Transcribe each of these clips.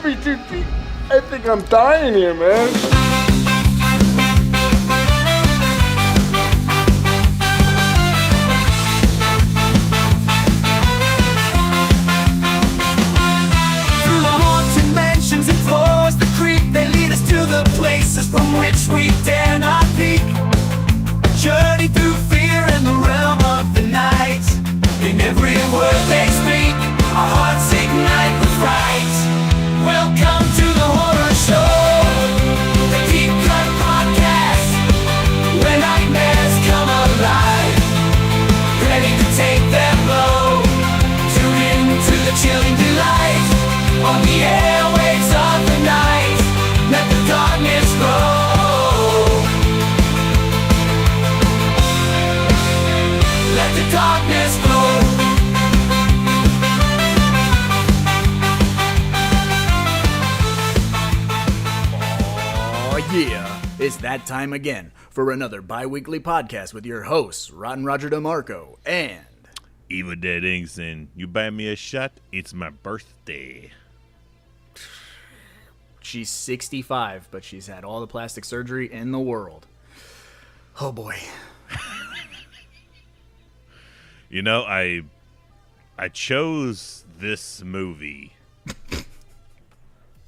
be too deep. I think I'm dying here, man. Through the haunted mansions and floors that creak, they lead us to the places from which we dare not peek. A journey through fear and the realm of the night. In every word they speak, our hearts ignite with fright. Welcome to the horror show, the Deep Cut Podcast, where nightmares come alive, ready to take their blow. Tune in to the chilling delight on the airwaves of the night. Let the darkness grow. Let the darkness grow. Yeah, it's that time again for another bi-weekly podcast with your hosts, Rotten Roger DeMarco and Eva Dead Ingson. You buy me a shot, it's my birthday. she's 65, but she's had all the plastic surgery in the world. Oh boy. You know, I chose this movie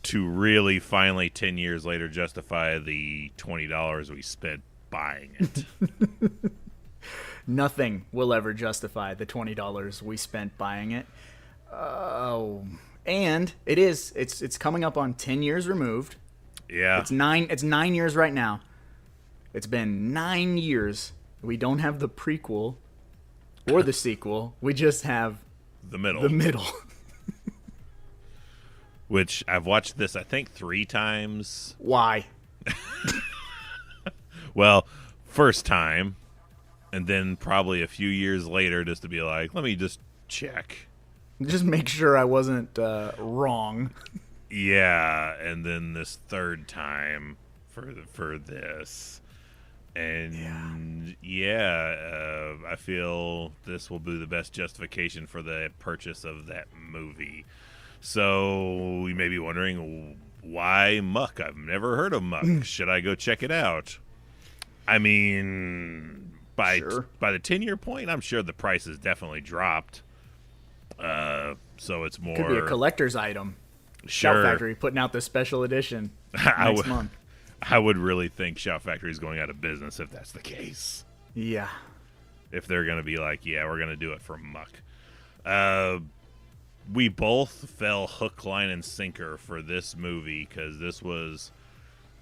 to really finally 10 years later justify the $20 we spent buying it. Nothing will ever justify the $20 we spent buying it. And it's coming up on 10 years removed. Yeah. It's 9 years right now. It's been 9 years. We don't have the prequel or the sequel. We just have The middle. the middle. Which I've watched this, I think, 3 times. Why? Well, first time, and then probably a few years later just to be like, let me just check. Just make sure I wasn't wrong. Yeah, and then this third time for this. And I feel this will be the best justification for the purchase of that movie. So you may be wondering, why Muck? I've never heard of Muck. Should I go check it out? I mean, by the 10-year point, I'm sure the price has definitely dropped. So it's more... Could be a collector's item. Sure. Shout Factory putting out the special edition next month. I would really think Shout Factory is going out of business if that's the case. Yeah. If they're going to be like, yeah, we're going to do it for Muck. We both fell hook, line, and sinker for this movie because this was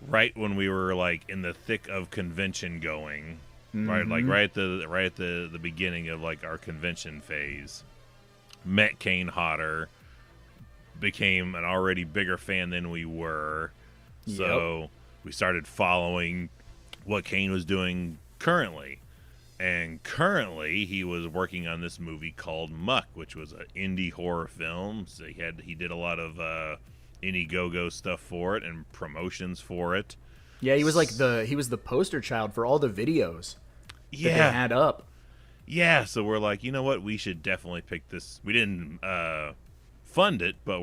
right when we were like in the thick of convention going, right? Like right at the beginning of like our convention phase. Met Kane Hodder, became an already bigger fan than we were, so we started following what Kane was doing currently. And currently, he was working on this movie called Muck, which was an indie horror film. So he did a lot of Indiegogo stuff for it and promotions for it. Yeah, he was the poster child for all the videos that they had up. Yeah, so we're like, you know what? We should definitely pick this. We didn't fund it, but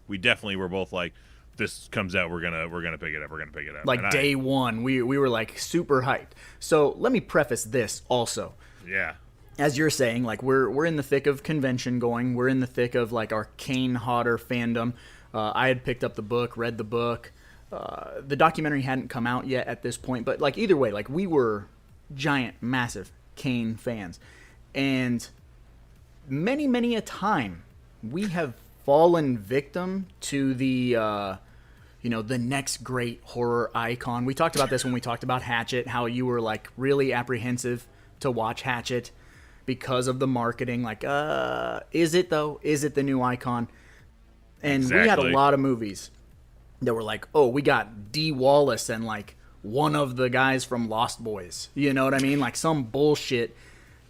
we definitely were both like, this comes out, we're gonna pick it up. We're gonna pick it up. Like day one, we were like super hyped. So let me preface this also. Yeah. As you're saying, like we're in the thick of convention going. We're in the thick of like our Kane Hodder fandom. I had picked up the book, read the book. The documentary hadn't come out yet at this point, but like either way, like we were giant, massive Kane fans, and many a time we have fallen victim to the the next great horror icon. We talked about this when we talked about Hatchet, how you were like really apprehensive to watch Hatchet because of the marketing. Like, is it though? Is it the new icon? And we had a lot of movies that were like, oh, we got D. Wallace and like one of the guys from Lost Boys. You know what I mean? Like some bullshit.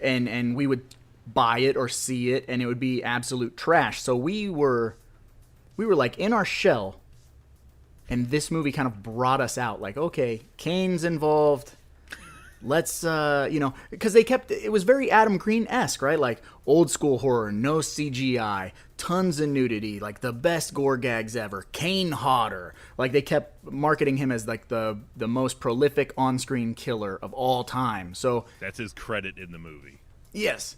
And we would buy it or see it, and it would be absolute trash. So we were like in our shell, and this movie kind of brought us out. Like, okay, Kane's involved. Let's, because it was very Adam Green-esque, right? Like, old school horror, no CGI, tons of nudity, like the best gore gags ever, Kane Hodder. Like, they kept marketing him as, like, the most prolific on-screen killer of all time. So That's his credit in the movie. yes.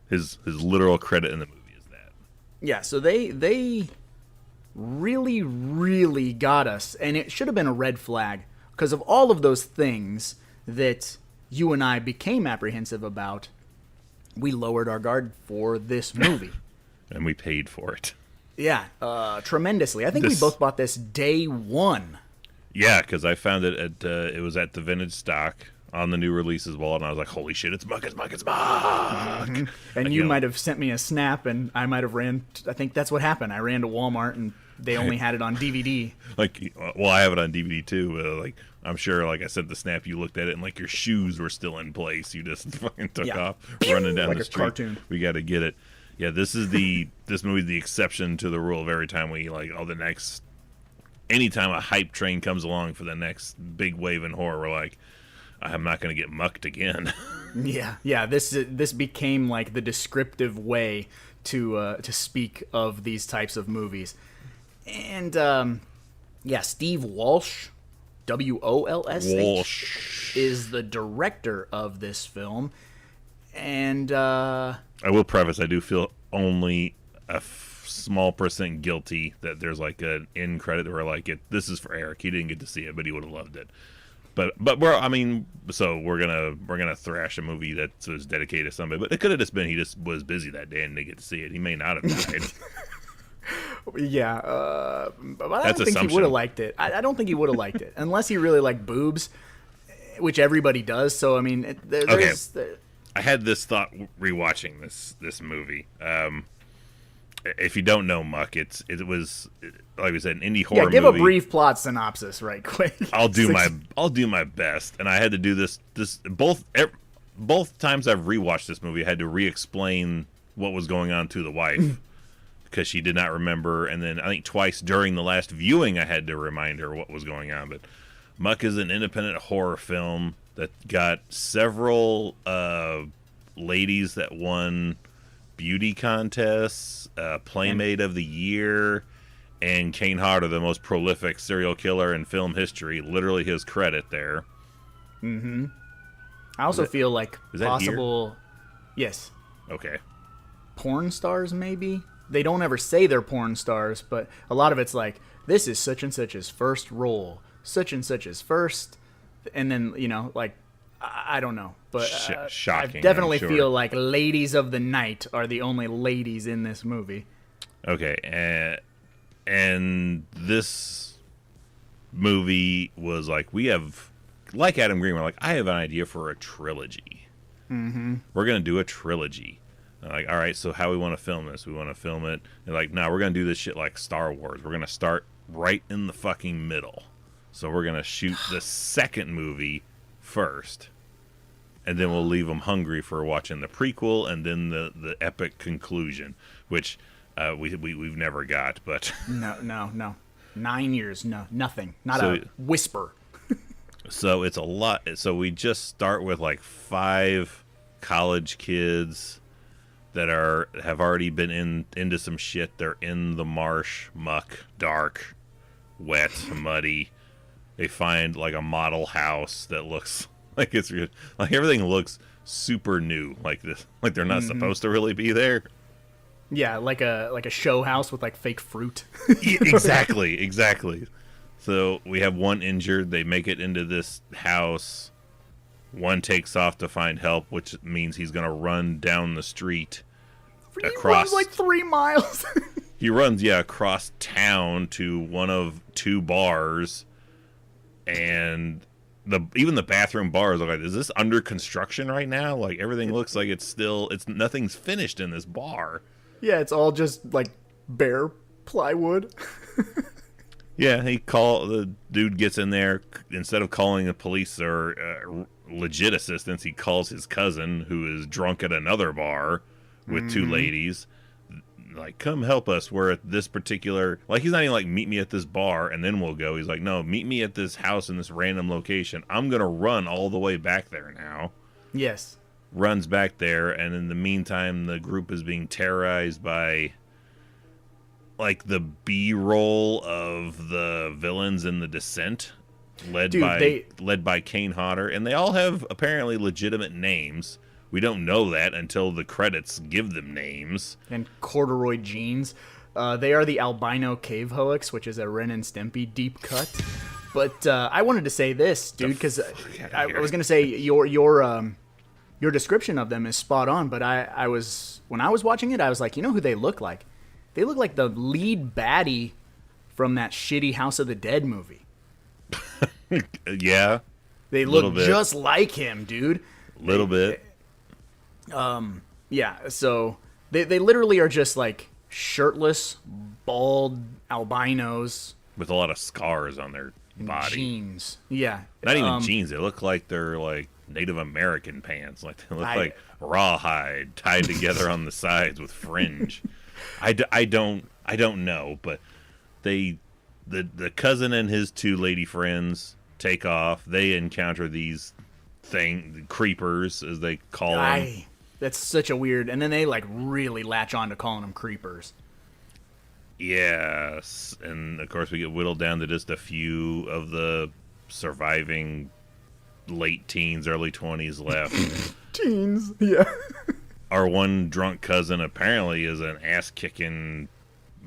His literal credit in the movie is that. Yeah, so they really, really got us, and it should have been a red flag, because of all of those things that you and I became apprehensive about, we lowered our guard for this movie. And we paid for it. Yeah, tremendously. I think we both bought this day one. Yeah, because I found it it was at the vintage stock on the new releases wall, and I was like, holy shit, it's Muck, it's Muck, it's Muck! Mm-hmm. And you might have sent me a snap, and I might have I think that's what happened. I ran to Walmart, and they only had it on DVD. Like, well, I have it on DVD too. Like, I'm sure, like I sent the snap, you looked at it, and like your shoes were still in place. You just fucking took off, running down like the a street. Cartoon. We got to get it. Yeah, this movie's the exception to the rule. Of every time anytime a hype train comes along for the next big wave in horror, we're like, I'm not going to get mucked again. Yeah. This became like the descriptive way to speak of these types of movies. And Steve Walsh, W-O-L-S-H, Walsh is the director of this film. And I will preface, I do feel only a small percent guilty that there's like an end credit where like this is for Eric. He didn't get to see it, but he would have loved it. But we're gonna thrash a movie that was dedicated to somebody. But it could have just been he just was busy that day and didn't get to see it. He may not have died. Yeah, but I That's don't think he assumption. would have liked it. I don't think he would have liked it unless he really liked boobs, which everybody does. So I mean, I had this thought rewatching this movie. If you don't know Muck, it was like we said, an indie horror movie. Give a brief plot synopsis, right quick. I'll do my best, and I had to do this both times I've rewatched this movie. I had to re-explain what was going on to the wife because she did not remember, and then I think twice during the last viewing I had to remind her what was going on. But Muck is an independent horror film that got several ladies that won beauty contests, Playmate of the Year, and Kane Hodder, the most prolific serial killer in film history. Literally his credit there. Mm-hmm. I also feel like possible... Yes. Okay. Porn stars, maybe? They don't ever say they're porn stars, but a lot of it's like, this is such and such's first role, such and such's first, and then, like, I don't know. But shocking, I definitely I'm sure. feel like ladies of the night are the only ladies in this movie. Okay, and this movie was like, we have, like Adam Green, we're like, I have an idea for a trilogy. Mm-hmm. We're going to do a trilogy. Like, all right, so how we want to film this? We want to film it. And like, no, we're going to do this shit like Star Wars. We're going to start right in the fucking middle. So we're going to shoot the second movie first. And then we'll leave them hungry for watching the prequel and then the epic conclusion, which we've never got. But No. 9 years, no, nothing. Not So- a whisper. So it's a lot. So we just start with like 5 college kids that have already been into some shit. They're in the marsh, muck, dark, wet, muddy. They find like a model house that looks like it's like everything looks super new, like this, like they're not supposed to really be there. Yeah, like a show house with like fake fruit. Exactly. So we have one injured. They make it into this house. One takes off to find help, which means he's going to run down the street. He runs like 3 miles. He runs, across town to one of 2 bars. And even the bathroom bars are like, is this under construction right now? Like, everything looks like nothing's finished in this bar. Yeah, it's all just like bare plywood. Yeah, the dude gets in there. Instead of calling the police or legit assistance, he calls his cousin, who is drunk at another bar with 2 ladies. like, come help us. We're at this particular, like, he's not even like, meet me at this bar and then we'll go. He's like, no, meet me at this house in this random location. I'm going to run all the way back there now. Yes. Runs back there, and in the meantime, the group is being terrorized by, like, the B-roll of the villains in The Descent, led by Kane Hodder, and they all have apparently legitimate names. We don't know that until the credits give them names. And corduroy jeans. They are the albino cave hoax, which is a Ren and Stimpy deep cut. But I wanted to say this, dude, because I was going to say your description of them is spot on, but when I was watching it, I was like, you know who they look like? They look like the lead baddie from that shitty House of the Dead movie. Yeah. They look just like him, dude. Little bit. Yeah, so they literally are just like shirtless, bald albinos. With a lot of scars on their body. Jeans. Yeah. Not even jeans. They look like they're like Native American pants. Like they look like rawhide tied together on the sides with fringe. I don't know, but the cousin and his two lady friends take off. They encounter these creepers, as they call them. That's such a weird, and then they like really latch on to calling them creepers. Yes, and of course we get whittled down to just a few of the surviving late teens, early 20s left. Teens, yeah. Our one drunk cousin apparently is an ass-kicking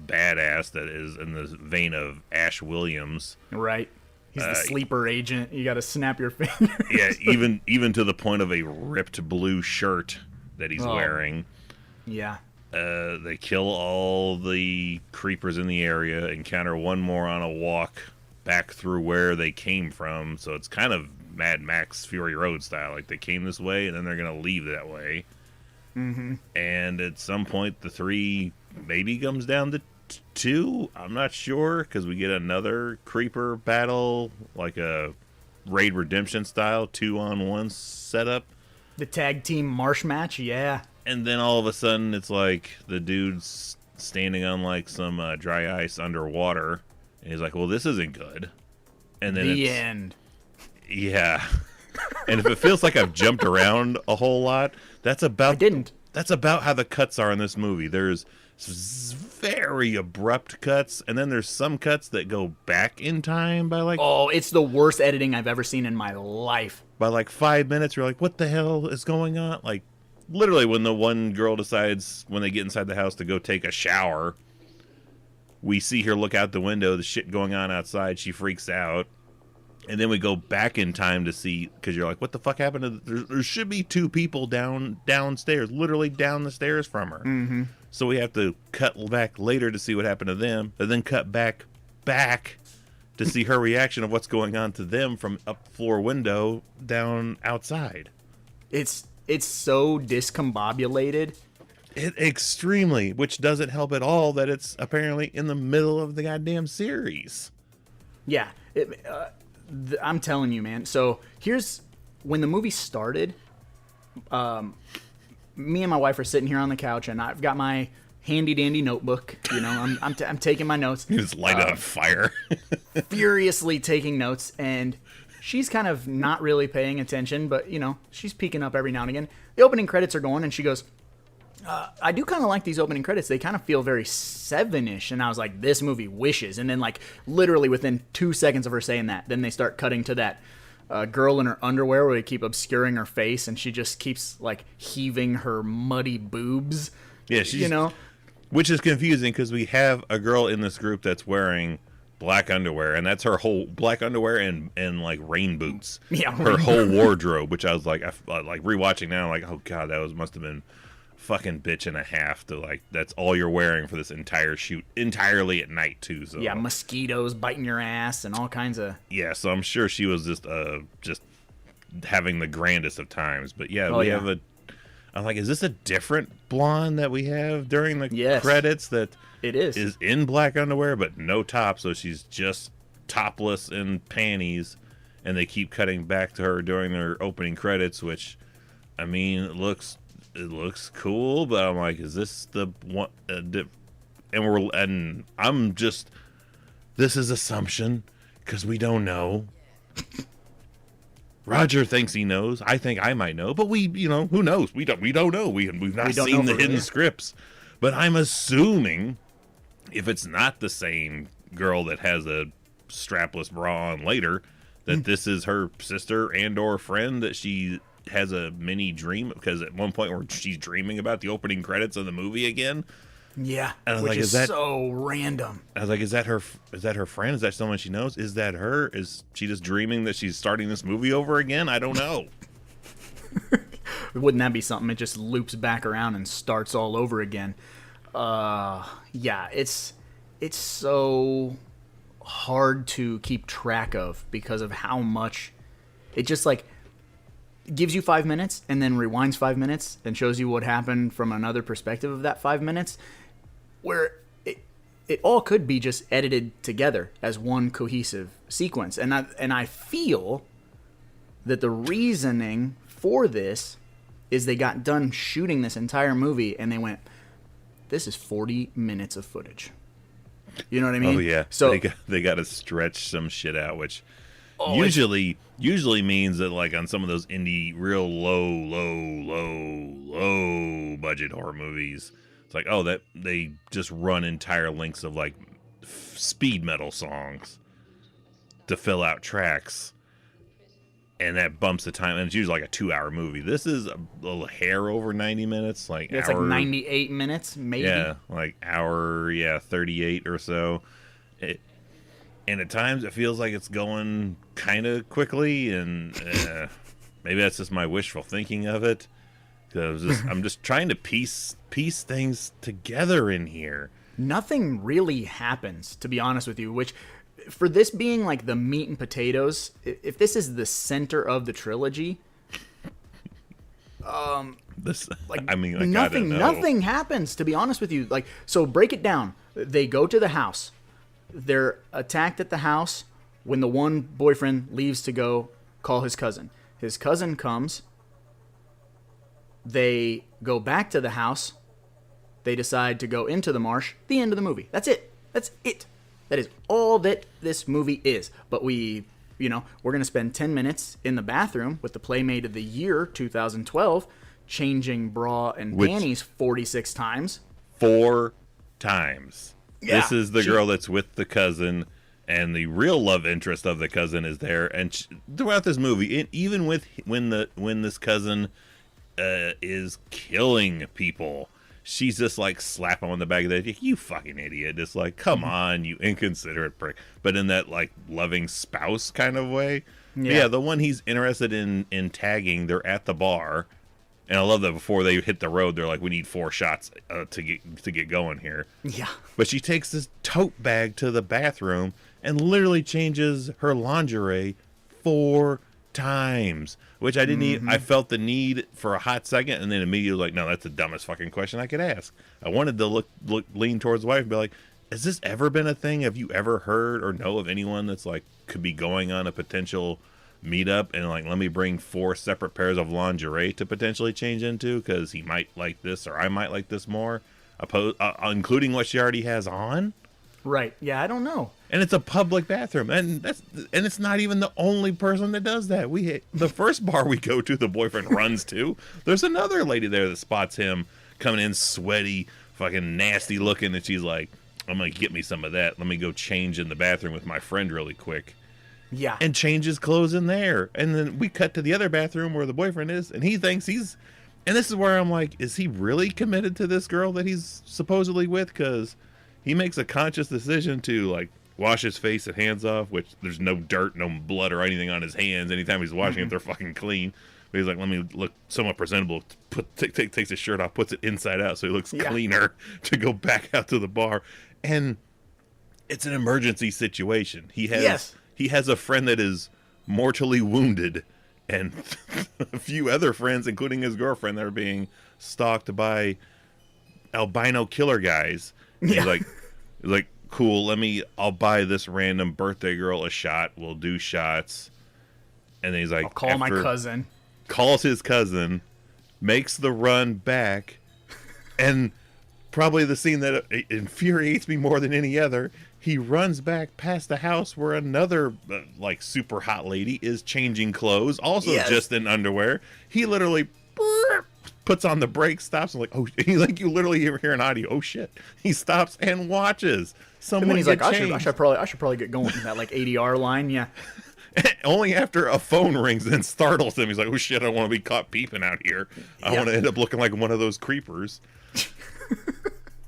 badass that is in the vein of Ash Williams. Right. He's the sleeper agent. You got to snap your fingers. Yeah, even to the point of a ripped blue shirt that he's wearing. Yeah. They kill all the creepers in the area, encounter one more on a walk back through where they came from. So it's kind of Mad Max Fury Road style. Like they came this way and then they're going to leave that way. Mm-hmm. And at some point, the three maybe comes down to two. I'm not sure, because we get another creeper battle, like a Raid Redemption style 2-on-1 setup. The tag team marsh match, yeah. And then all of a sudden, it's like the dude's standing on like some dry ice underwater, and he's like, "Well, this isn't good." And then the end. Yeah. And if it feels like I've jumped around a whole lot, that's about how the cuts are in this movie. There's very abrupt cuts, and then there's some cuts that go back in time by like... Oh, it's the worst editing I've ever seen in my life. By like 5 minutes, you're like, what the hell is going on? Like, literally when the one girl decides, when they get inside the house, to go take a shower, we see her look out the window, the shit going on outside, she freaks out. And then we go back in time to see, because you're like, what the fuck happened to... There should be two people downstairs, literally down the stairs from her. Mm-hmm. So we have to cut back later to see what happened to them, and then cut back to see her reaction of what's going on to them from up floor window down outside. It's so discombobulated. Extremely, which doesn't help at all that it's apparently in the middle of the goddamn series. Yeah, I'm telling you, man. So here's when the movie started. Me and my wife are sitting here on the couch, and I've got my handy dandy notebook. You know, I'm taking my notes. You just light it on fire. Furiously taking notes, and she's kind of not really paying attention, but you know, she's peeking up every now and again. The opening credits are going, and she goes, I do kind of like these opening credits. They kind of feel very 7-ish. And I was like, this movie wishes. And then like literally within 2 seconds of her saying that, then they start cutting to that girl in her underwear where they keep obscuring her face, and she just keeps like heaving her muddy boobs. Yeah, which is confusing because we have a girl in this group that's wearing black underwear, and that's her whole black underwear and like rain boots. Yeah, her whole wardrobe. Which I was like, like rewatching now, like, oh god, must have been fucking bitch and a half to like that's all you're wearing for this entire shoot, entirely at night too. So yeah, mosquitoes biting your ass and all kinds of... Yeah, so I'm sure she was just having the grandest of times. But yeah, have I'm like, is this a different blonde that we have during the credits that it is in black underwear but no top, so she's just topless in panties, and they keep cutting back to her during their opening credits, which I mean, it looks it looks cool, but I'm like, is this the one? And I'm just, this is assumption because we don't know. Roger thinks he knows. I think I might know, but who knows? We don't know. We've not seen the hidden scripts, but I'm assuming if it's not the same girl that has a strapless bra on later, that this is her sister and or friend that she has a mini dream, because at one point where she's dreaming about the opening credits of the movie again. Yeah, and I was which like, is so random. I was like, is that her friend? Is that someone she knows? Is that her? Is she just dreaming that she's starting this movie over again? I don't know. Wouldn't that be something? It just loops back around and starts all over again. Yeah, it's so hard to keep track of because of how much it just like gives you 5 minutes and then rewinds 5 minutes and shows you what happened from another perspective of that 5 minutes, where it all could be just edited together as one cohesive sequence. And I feel that the reasoning for this is they got done shooting this entire movie and they went, this is 40 minutes of footage. You know what I mean? Oh yeah. So they got to stretch some shit out, which usually means that like on some of those indie, real low budget horror movies, it's like, oh, that they just run entire lengths of like speed metal songs to fill out tracks, and that bumps the time. And it's usually like a 2-hour movie. This is a little hair over 90 minutes, like it's like 98 minutes, maybe. Yeah, like hour, 38 or so. And at times it feels like it's going kind of quickly, and maybe that's just my wishful thinking of it. Because I'm just trying to piece things together in here. Nothing really happens, to be honest with you, which for this being like the meat and potatoes, if this is the center of the trilogy, nothing happens, to be honest with you. Like, so break it down. They go to the house. They're attacked at the house when the one boyfriend leaves to go call his cousin. His cousin comes. They go back to the house. They decide to go into the marsh. The end of the movie. That's it. That is all that this movie is. But we're going to spend 10 minutes in the bathroom with the Playmate of the Year 2012 changing bra and panties 46 times. 4 times. Yeah, this is the girl that's with the cousin, and the real love interest of the cousin is there. And throughout this movie, even when this cousin is killing people, she's just like slap him on the back of the head. You fucking idiot. Just like, come on, you inconsiderate prick. But in that like loving spouse kind of way. Yeah, the one he's interested in tagging, they're at the bar. And I love that before they hit the road, they're like, we need 4 shots to get going here. Yeah. But she takes this tote bag to the bathroom and literally changes her lingerie 4 times, which I didn't I felt the need for a hot second, and then immediately like, no, that's the dumbest fucking question I could ask. I wanted to lean towards the wife and be like, has this ever been a thing? Have you ever heard or know of anyone that's like could be going on a potential meetup and like, let me bring 4 separate pairs of lingerie to potentially change into because he might like this or I might like this more, including what she already has on? Right. Yeah, I don't know. And it's a public bathroom, and it's not even the only person that does that. The first bar we go to, the boyfriend runs to. There's another lady there that spots him coming in sweaty, fucking nasty looking, and she's like, I'm gonna get me some of that. Let me go change in the bathroom with my friend really quick. Yeah. And change his clothes in there. And then we cut to the other bathroom where the boyfriend is, and he thinks he's... And this is where I'm like, is he really committed to this girl that he's supposedly with? Because he makes a conscious decision to, like, wash his face and hands off, which there's no dirt, no blood or anything on his hands. Anytime he's washing it, they're fucking clean. But he's like, let me look somewhat presentable. Takes his shirt off, puts it inside out so he looks cleaner to go back out to the bar. And it's an emergency situation. He has a friend that is mortally wounded and a few other friends, including his girlfriend, that are being stalked by albino killer guys. Yeah. He's like, cool, I'll buy this random birthday girl a shot. We'll do shots. And then he's like, I'll call my cousin. Calls his cousin, makes the run back, and probably the scene that infuriates me more than any other, he runs back past the house where another like super hot lady is changing clothes, also just in underwear. He literally puts on the brakes, stops, and like, oh, like you literally hear an audio. Oh shit! He stops and watches someone. And then he's get like, changed. I should probably get going. That like ADR line, yeah. Only after a phone rings and startles him. He's like, oh shit! I don't want to be caught peeping out here. I want to end up looking like one of those creepers.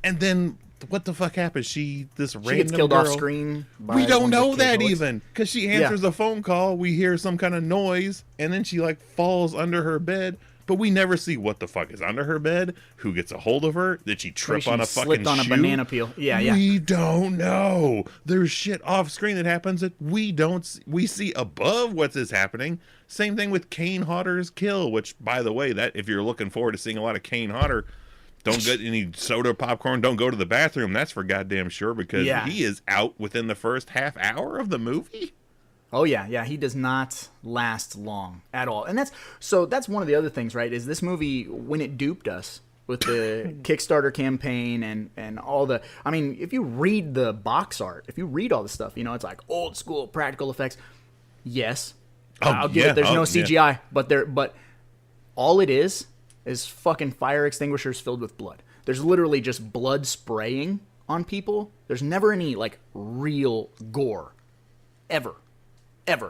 And then what the fuck happens? She random gets killed girl, off screen. We don't know that even, because she answers a phone call. We hear some kind of noise, and then she like falls under her bed. But we never see what the fuck is under her bed. Who gets a hold of her? Did she trip on a fucking slipped on shoe? a banana peel? Yeah. We don't know. There's shit off screen that happens that we don't. We see above what is happening. Same thing with Kane Hodder's kill. Which, by the way, that if you're looking forward to seeing a lot of Kane Hodder, don't get any soda or popcorn. Don't go to the bathroom. That's for goddamn sure, because he is out within the first half hour of the movie. Oh yeah, he does not last long at all. And that's one of the other things, right? Is this movie, when it duped us with the Kickstarter campaign and all the, I mean, if you read the box art, if you read all the stuff, it's like old school practical effects. Yes. I'll give it, there's no CGI, but all it is fucking fire extinguishers filled with blood. There's literally just blood spraying on people. There's never any like real gore. Ever.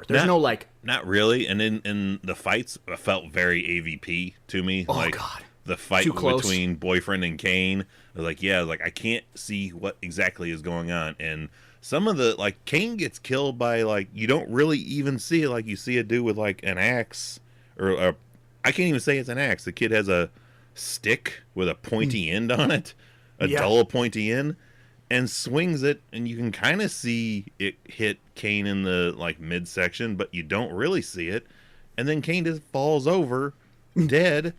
There's no like. Not really. And in the fights felt very AVP to me. Oh like, God. The fight between boyfriend and Kane. I was like, I can't see what exactly is going on. And some of the, like, Kane gets killed by, like, you don't really even see it. Like, you see a dude with, like, an axe. Or I can't even say it's an axe. The kid has a stick with a pointy end on it. A dull pointy end. And swings it, and you can kind of see it hit Kane in the like midsection, but you don't really see it. And then Kane just falls over, dead,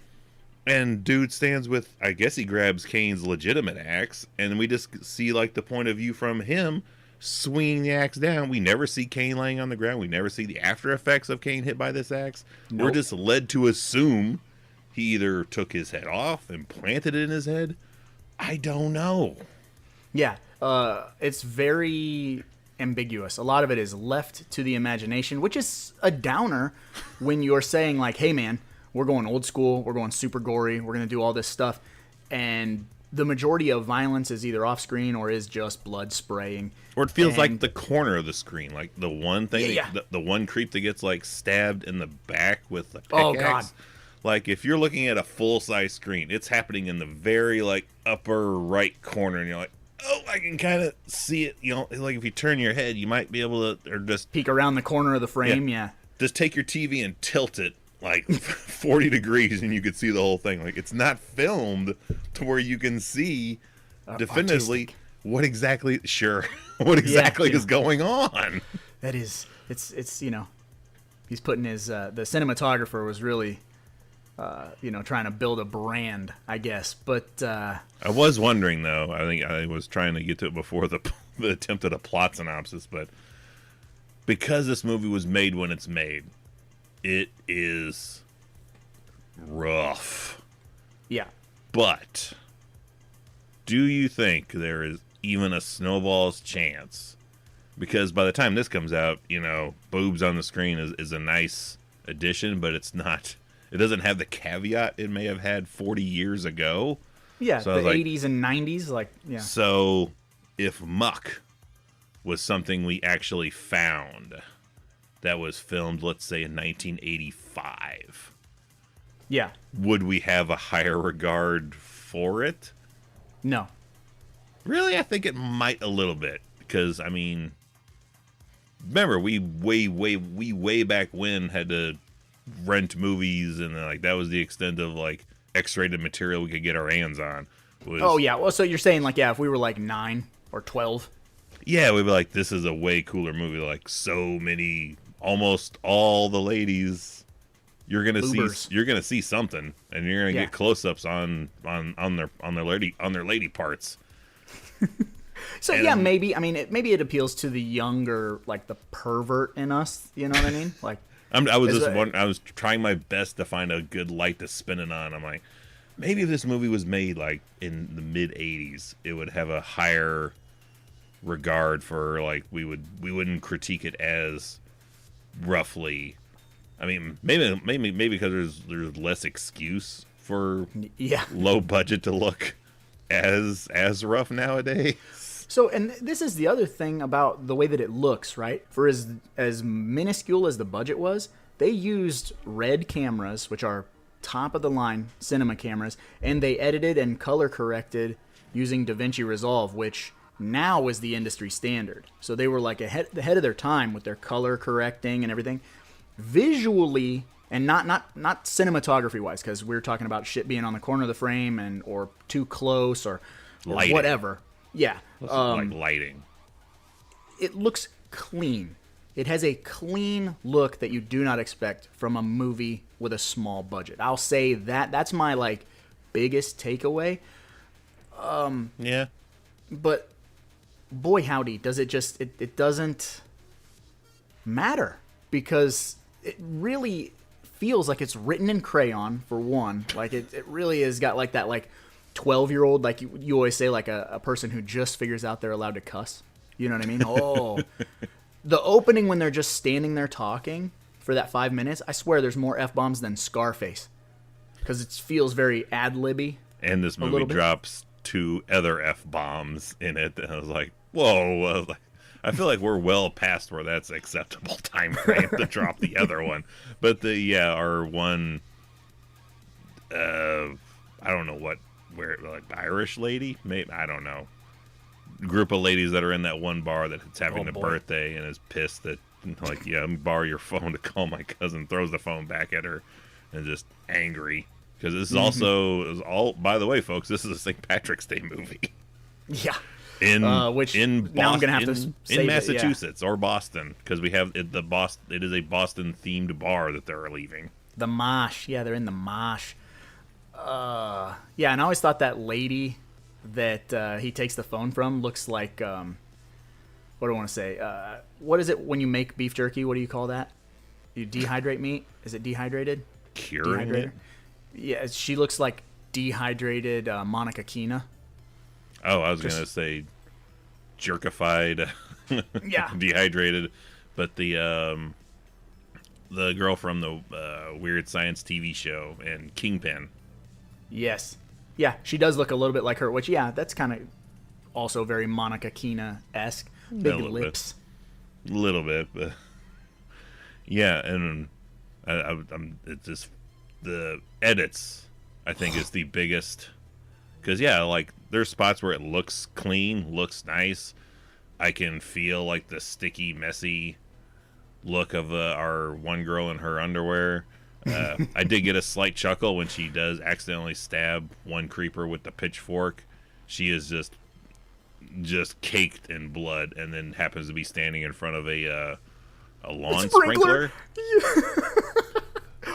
and dude stands with, I guess he grabs Kane's legitimate axe, and we just see like the point of view from him swinging the axe down. We never see Kane laying on the ground. We never see the after effects of Kane hit by this axe. Nope. We're just led to assume he either took his head off and planted it in his head. I don't know. Yeah, it's very ambiguous. A lot of it is left to the imagination, which is a downer when you're saying, like, hey, man, we're going old school, we're going super gory, we're going to do all this stuff, and the majority of violence is either off screen or is just blood spraying. Or it feels like the corner of the screen, like the one thing, the one creep that gets, like, stabbed in the back with the pickaxe. Oh, God. Like, if you're looking at a full-size screen, it's happening in the very, like, upper right corner, and you're like, oh, I can kind of see it. Like if you turn your head, you might be able to, or just peek around the corner of the frame. Yeah. Just take your TV and tilt it like 40 degrees, and you could see the whole thing. Like it's not filmed to where you can see definitively what exactly is going on. That is, it's he's putting his the cinematographer was really. Trying to build a brand, I guess. But I was wondering, though. I think I was trying to get to it before the attempt at a plot synopsis. But because this movie was made when it's made, it is rough. Yeah. But do you think there is even a snowball's chance? Because by the time this comes out, boobs on the screen is a nice addition, but it's not. It doesn't have the caveat it may have had 40 years ago. Yeah, so the 80s and 90s, like, yeah. So if Muck was something we actually found that was filmed, let's say, in 1985, yeah, would we have a higher regard for it? No. Really? I think it might a little bit. Because, I mean, remember, we way back when had to rent movies, and like that was the extent of like X-rated material we could get our hands on. Oh yeah, well, so you're saying like if we were like 9 or 12, yeah, we'd be like, this is a way cooler movie. Like so many, almost all the ladies, you're gonna see something, and you're gonna get close-ups on their lady parts. So and, maybe I mean maybe it appeals to the younger, like the pervert in us. You know what I mean? Like. I was trying my best to find a good light to spin it on. I'm like, maybe if this movie was made like in the mid '80s, it would have a higher regard for like we wouldn't critique it as roughly. I mean, maybe because there's less excuse for low budget to look as rough nowadays. So, and this is the other thing about the way that it looks, right? For as minuscule as the budget was, they used RED cameras, which are top of the line cinema cameras, and they edited and color corrected using DaVinci Resolve, which now is the industry standard. So they were like ahead of their time with their color correcting and everything. Visually, and not cinematography wise, because we were talking about shit being on the corner of the frame or too close or whatever. Yeah. Like lighting. It looks clean. It has a clean look that you do not expect from a movie with a small budget. I'll say that's my like biggest takeaway. Yeah. But boy howdy, does it doesn't matter, because it really feels like it's written in crayon, for one. Like it really has got like that like 12-year-old, like you always say, like a person who just figures out they're allowed to cuss. You know what I mean? Oh, the opening when they're just standing there talking for that 5 minutes, I swear there's more F-bombs than Scarface, because it feels very ad-libby. And this movie drops 2 other F-bombs in it, and I was like, whoa, I feel like we're well past where that's acceptable time frame to drop the other one. But our one, I don't know where, like Irish lady, maybe, I don't know, group of ladies that are in that one bar that's having a birthday and is pissed that, like, yeah, let me borrow your phone to call my cousin, throws the phone back at her, and just angry. Because this is also, by the way, folks, this is a St. Patrick's Day movie. Yeah. In Boston, now I'm gonna have to save in Massachusetts or Boston, because we have it is a Boston themed bar that they're leaving. The Mosh, yeah, they're in the Mosh. Yeah, and I always thought that lady that he takes the phone from looks like what do I want to say? What is it when you make beef jerky? What do you call that? You dehydrate meat? Is it dehydrated? Curing it? Yeah, she looks like dehydrated Monica Keena. Oh, I was going to say jerkified, yeah, dehydrated, but the girl from the Weird Science TV show and Kingpin. Yes. Yeah, she does look a little bit like her, which, yeah, that's kind of also very Monica Keena-esque. Big lips. A little bit, but yeah, and I'm it's just the edits, I think, is the biggest. Because, yeah, like, there's spots where it looks clean, looks nice. I can feel, like, the sticky, messy look of our one girl in her underwear. I did get a slight chuckle when she does accidentally stab one creeper with the pitchfork. She is just caked in blood, and then happens to be standing in front of a lawn sprinkler.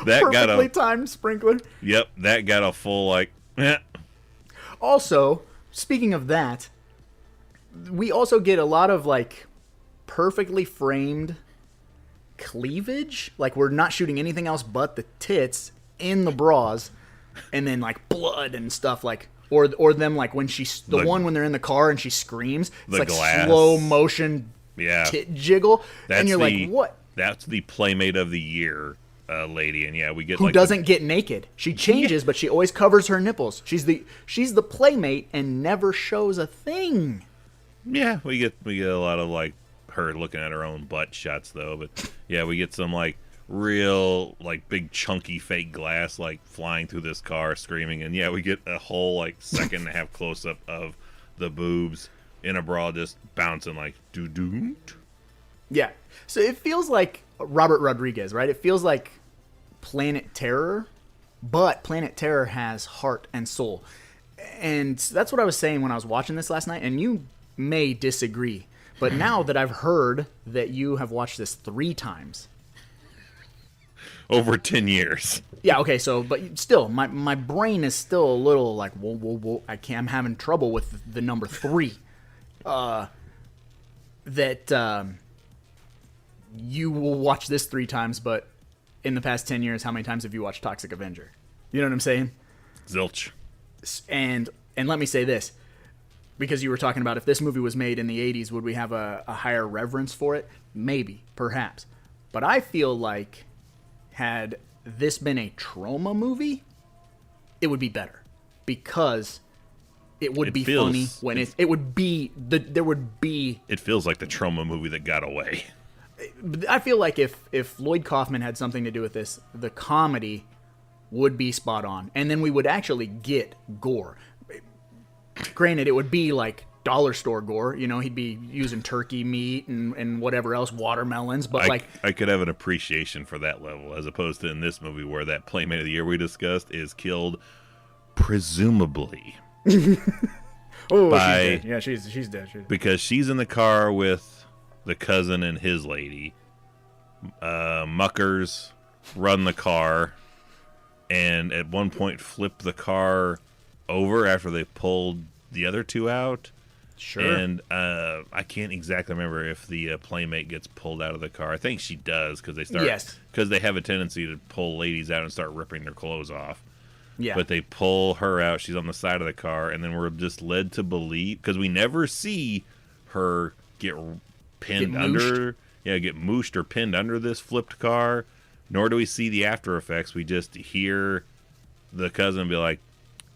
That perfectly timed sprinkler. Yep, that got a full, like, eh. Also, speaking of that, we also get a lot of, like, perfectly framed cleavage. Like, we're not shooting anything else but the tits in the bras, and then, like, blood and stuff, like, or them, like, when one when they're in the car and she screams, it's like glass. Slow motion tit jiggle, and you're like, what? That's the Playmate of the Year lady, and yeah, we get who like doesn't get naked. She changes, but she always covers her nipples. She's the Playmate and never shows a thing. Yeah, we get a lot of like her looking at her own butt shots though, but yeah, we get some like real like big chunky fake glass like flying through this car screaming, and yeah, we get a whole like second and a half close up of the boobs in a bra just bouncing like doo-doo. Yeah. So it feels like Robert Rodriguez, right? It feels like Planet Terror, but Planet Terror has heart and soul. And that's what I was saying when I was watching this last night, and you may disagree. But now that I've heard that you have watched this 3 times. Over 10 years. Yeah, okay, so, but still, my brain is still a little like, whoa, I'm having trouble with the number 3. That you will watch this 3 times, but in the past 10 years, how many times have you watched Toxic Avenger? You know what I'm saying? Zilch. And let me say this, because you were talking about if this movie was made in the 80s, would we have a higher reverence for it? Maybe, perhaps. But I feel like had this been a trauma movie, it would be better, because it would be funny when it would be there would be. It feels like the trauma movie that got away. I feel like if Lloyd Kaufman had something to do with this, the comedy would be spot on, and then we would actually get gore. Granted, it would be like dollar store gore. You know, he'd be using turkey meat and whatever else, watermelons. But I could have an appreciation for that level, as opposed to in this movie where that Playmate of the Year we discussed is killed, presumably. Oh, she's dead. Yeah, she's dead. Because she's in the car with the cousin and his lady. Muckers run the car, and at one point flip the car over after they pulled the other two out. Sure. And I can't exactly remember if the Playmate gets pulled out of the car. I think she does, because they start. Yes. Because they have a tendency to pull ladies out and start ripping their clothes off. Yeah. But they pull her out. She's on the side of the car, and then we're just led to believe, because we never see her get pinned under. Yeah, get mooshed or pinned under this flipped car. Nor do we see the after effects. We just hear the cousin be like,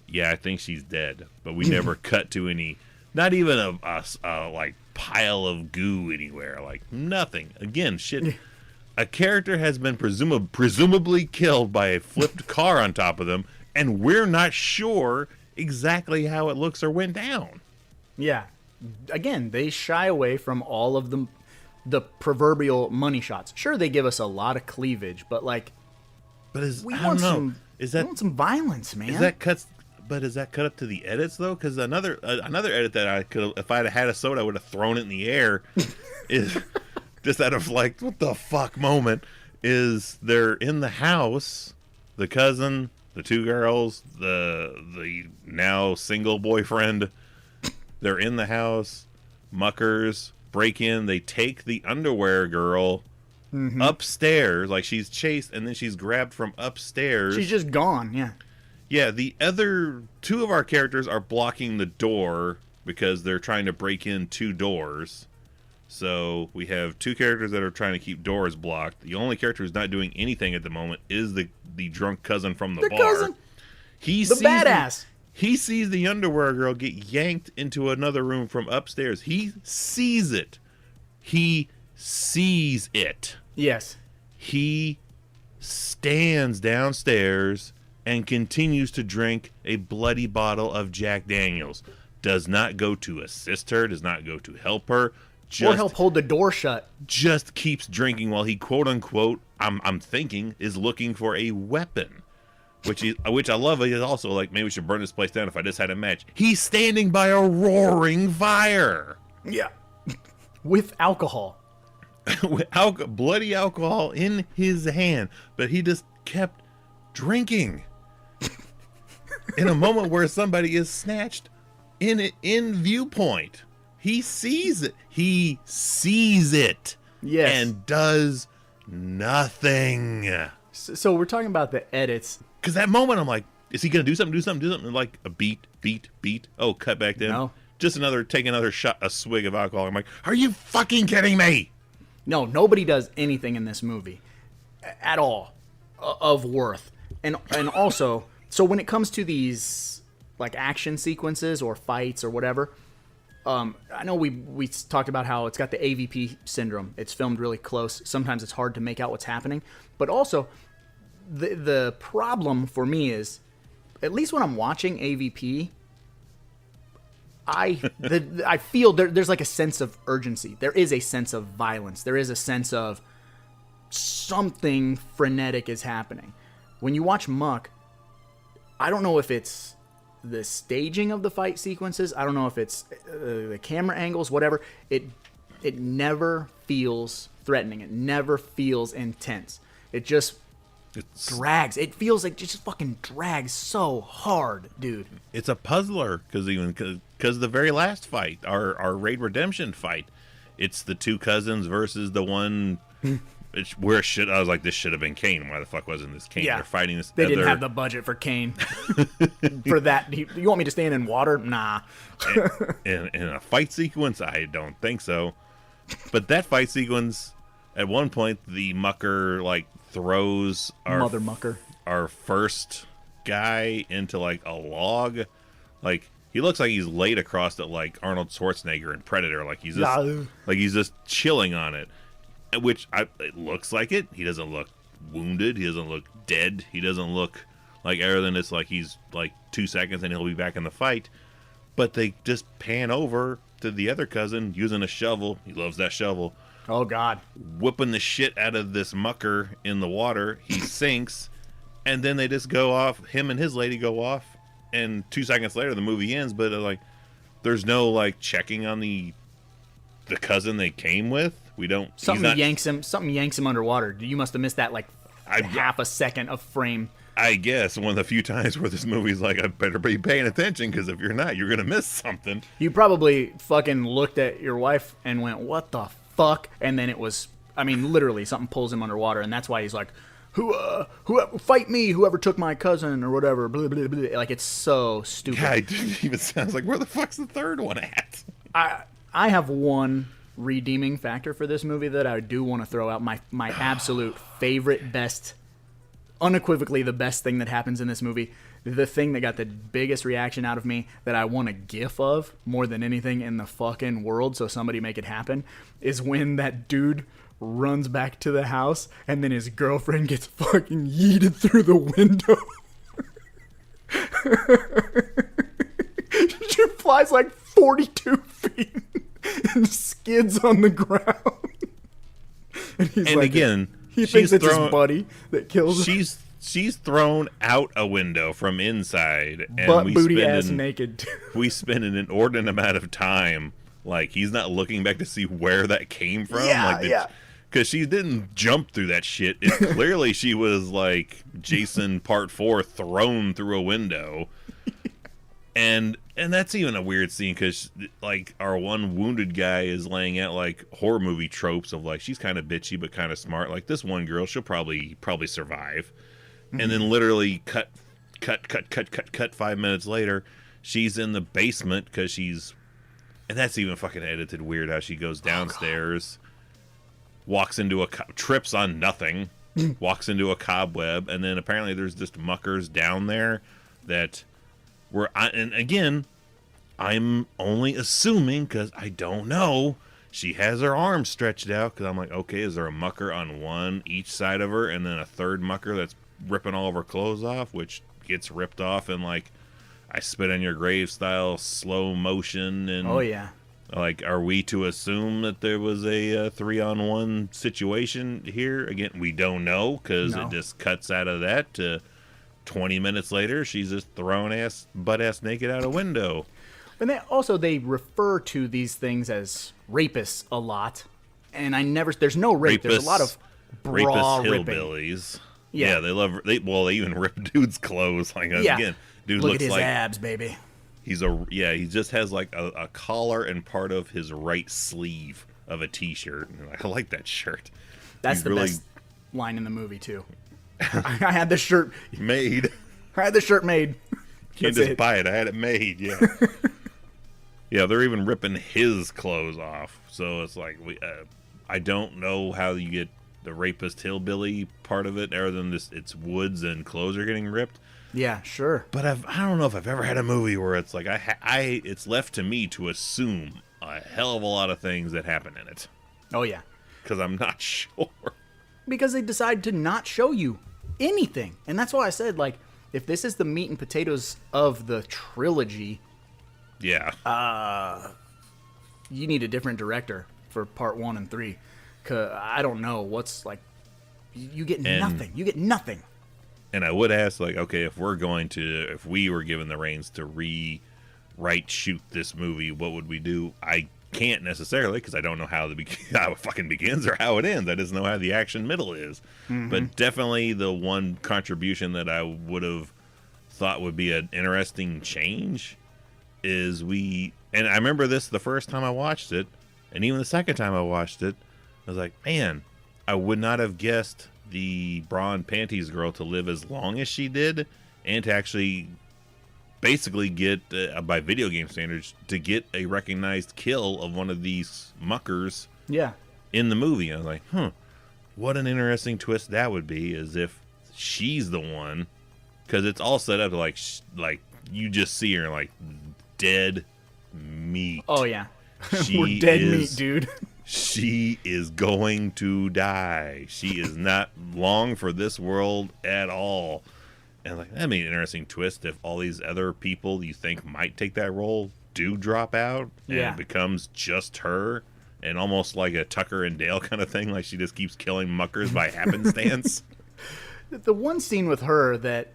"Yeah, I think she's dead." But we never cut to any, not even a like pile of goo anywhere. Like nothing. Again, shit. A character has been presumably killed by a flipped car on top of them, and we're not sure exactly how it looks or went down. Yeah. Again, they shy away from all of the proverbial money shots. Sure, they give us a lot of cleavage, but like, we want some violence, man. Is that cut up to the edits though? Because another edit that I could, if I'd had a soda, I would have thrown it in the air. Is just out of like, what the fuck moment, is they're in the house, the cousin, the two girls, the now single boyfriend, they're in the house. Muckers break in, they take the underwear girl upstairs, like she's chased, and then she's grabbed from upstairs. She's just gone. Yeah, the other two of our characters are blocking the door because they're trying to break in two doors. So we have two characters that are trying to keep doors blocked. The only character who's not doing anything at the moment is the drunk cousin from the bar. Cousin. The badass. He sees the underwear girl get yanked into another room from upstairs. He sees it. He sees it. Yes. He stands downstairs and continues to drink a bloody bottle of Jack Daniels. Does not go to assist her, does not go to help her. Or help hold the door shut. Just keeps drinking while he, quote unquote, I'm thinking, is looking for a weapon. Which I love. He's also like, maybe we should burn this place down if I just had a match. He's standing by a roaring fire. Yeah. With alcohol. With bloody alcohol in his hand. But he just kept drinking. In a moment where somebody is snatched in viewpoint. He sees it. He sees it. Yes. And does nothing. So we're talking about the edits. Because that moment, I'm like, is he going to do something? And like a beat. Oh, cut back then. No. Just take another shot, a swig of alcohol. I'm like, are you fucking kidding me? No, nobody does anything in this movie at all of worth. And also, so when it comes to these like action sequences or fights or whatever, I know we talked about how it's got the AVP syndrome. It's filmed really close. Sometimes it's hard to make out what's happening. But also, the problem for me is, at least when I'm watching AVP, I feel there's like a sense of urgency. There is a sense of violence. There is a sense of something frenetic is happening. When you watch Muck, I don't know if it's the staging of the fight sequences. I don't know if it's the camera angles, whatever. It never feels threatening. It never feels intense. It just drags. It feels like just fucking drags so hard, dude. It's a puzzler because the very last fight, our Raid Redemption fight, it's the two cousins versus the one where should I was like, this should have been Kane. Why the fuck wasn't this Kane? Yeah. They're fighting this. They didn't have the budget for Kane. For that, you want me to stand in water? Nah. in a fight sequence, I don't think so. But that fight sequence, at one point, the mucker like throws Mother mucker. our first guy into like a log. Like, he looks like he's laid across it like Arnold Schwarzenegger in Predator. Like he's just chilling on it. Which it looks like it. He doesn't look wounded. He doesn't look dead. He doesn't look like everything. It's like he's like 2 seconds and he'll be back in the fight. But they just pan over to the other cousin using a shovel. He loves that shovel. Oh, God. Whipping the shit out of this mucker in the water. He sinks. And then they just go off. Him and his lady go off. And 2 seconds later, the movie ends. But like, there's no like checking on the cousin they came with. We don't. Something yanks him underwater. You must have missed that like half a second of frame. I guess one of the few times where this movie's like, I better be paying attention, because if you're not, you're gonna miss something. You probably fucking looked at your wife and went, "What the fuck?" And then it was, I mean, literally something pulls him underwater, and that's why he's like, whoever fight me, whoever took my cousin or whatever. Blah, blah, blah. Like, it's so stupid. Yeah, it even sounds like, where the fuck's the third one at? I have one redeeming factor for this movie that I do want to throw out. My absolute favorite, best, unequivocally the best thing that happens in this movie, the thing that got the biggest reaction out of me, that I want a gif of more than anything in the fucking world, so somebody make it happen, is when that dude runs back to the house and then his girlfriend gets fucking yeeted through the window. She flies like 42 feet and skids on the ground. And he's like, again, he thinks it's his buddy that kills him. She's thrown out a window from inside, and Butt booty ass naked. We spend an inordinate amount of time, like, he's not looking back to see where that came from. Because she didn't jump through that shit. Clearly she was like Jason Part 4 thrown through a window. And that's even a weird scene, because like our one wounded guy is laying out like horror movie tropes of like, she's kind of bitchy but kind of smart. Like, this one girl, she'll probably survive. Mm-hmm. And then literally cut 5 minutes later, she's in the basement because she's, and that's even fucking edited weird how she goes downstairs, walks into trips on nothing, walks into a cobweb, and then apparently there's just muckers down there that and again, I'm only assuming because I don't know. She has her arms stretched out because I'm like, okay, is there a mucker on each side of her, and then a third mucker that's ripping all of her clothes off, which gets ripped off in like I Spit on Your Grave style slow motion? And oh yeah, like, are we to assume that there was a 3-on-1 situation here? Again, we don't know, because it just cuts out of that to 20 minutes later, she's just thrown butt ass naked out a window. And they refer to these things as rapists a lot, and there's no rape. There's a lot of bra ripping. Hillbillies. Yeah, they even rip dudes' clothes. Like, again, dude look looks at his like abs, baby. He just has like a collar and part of his right sleeve of a t-shirt. And I like that shirt. That's the best line in the movie too. I had the shirt made. Can't just buy it. I had it made. Yeah. Yeah, they're even ripping his clothes off. So it's like, I don't know how you get the rapist hillbilly part of it, other than this, it's woods and clothes are getting ripped. Yeah, sure. But I don't know if I've ever had a movie where it's like it's left to me to assume a hell of a lot of things that happen in it. Oh yeah, because I'm not sure. Because they decide to not show you anything, and that's why I said, like, if this is the meat and potatoes of the trilogy, you need a different director for part 1 and 3. Cause I don't know what's like. You get nothing. You get nothing. And I would ask, like, okay, if we were given the reins to rewrite, shoot this movie, what would we do? I can't necessarily, because I don't know how it fucking begins or how it ends. I just know how the action middle is. Mm-hmm. But definitely the one contribution that I would have thought would be an interesting change is and I remember this the first time I watched it, and even the second time I watched it, I was like, man, I would not have guessed the bra and panties girl to live as long as she did, and to actually basically get, by video game standards, to get a recognized kill of one of these muckers in the movie. I was like, what an interesting twist that would be, as if she's the one, because it's all set up to like you just see her like dead meat. Oh yeah, we're dead meat, dude. She is going to die. She is not long for this world at all. And like, that'd be an interesting twist if all these other people you think might take that role do drop out, and it becomes just her, and almost like a Tucker and Dale kind of thing, like she just keeps killing muckers by happenstance. The one scene with her that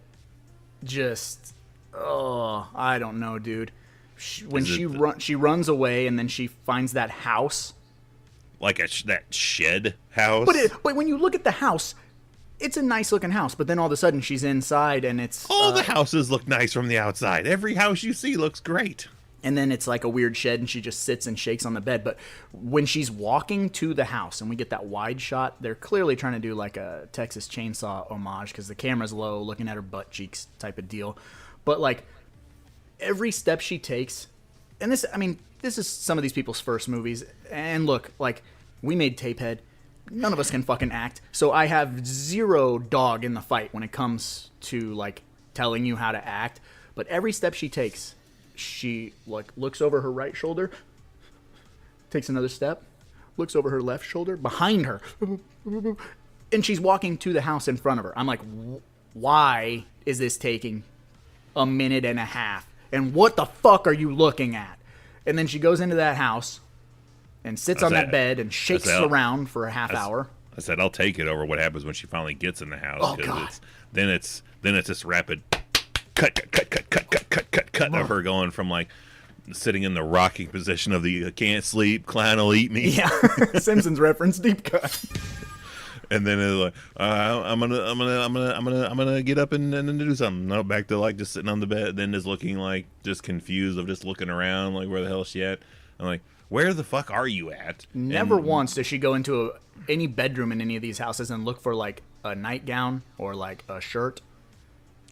just, I don't know, dude. When she runs away and then she finds that house. Like that shed house. But when you look at the house, it's a nice looking house. But then all of a sudden she's inside and it's... All the houses look nice from the outside. Every house you see looks great. And then it's like a weird shed and she just sits and shakes on the bed. But when she's walking to the house and we get that wide shot, they're clearly trying to do like a Texas Chainsaw homage because the camera's low, looking at her butt cheeks type of deal. But like every step she takes, and this is some of these people's first movies. And look, like we made Tapehead. None of us can fucking act. So I have zero dog in the fight when it comes to like telling you how to act. But every step she takes, she like looks over her right shoulder, takes another step, looks over her left shoulder, behind her, and she's walking to the house in front of her. I'm like, why is this taking a minute and a half? And what the fuck are you looking at? And then she goes into that house and sits on that bed and shakes around for a half hour. I said, I'll take it over what happens when she finally gets in the house. Oh, God. Then it's this rapid cut of her going from like sitting in the rocking position of the can't sleep, clown will eat me. Yeah, Simpsons reference, deep cut. And then it's like, I'm gonna get up and do something. No, back to like just sitting on the bed, then just looking like just confused of just looking around like where the hell is she at? I'm like, where the fuck are you at? Never once does she go into any bedroom in any of these houses and look for like a nightgown or like a shirt.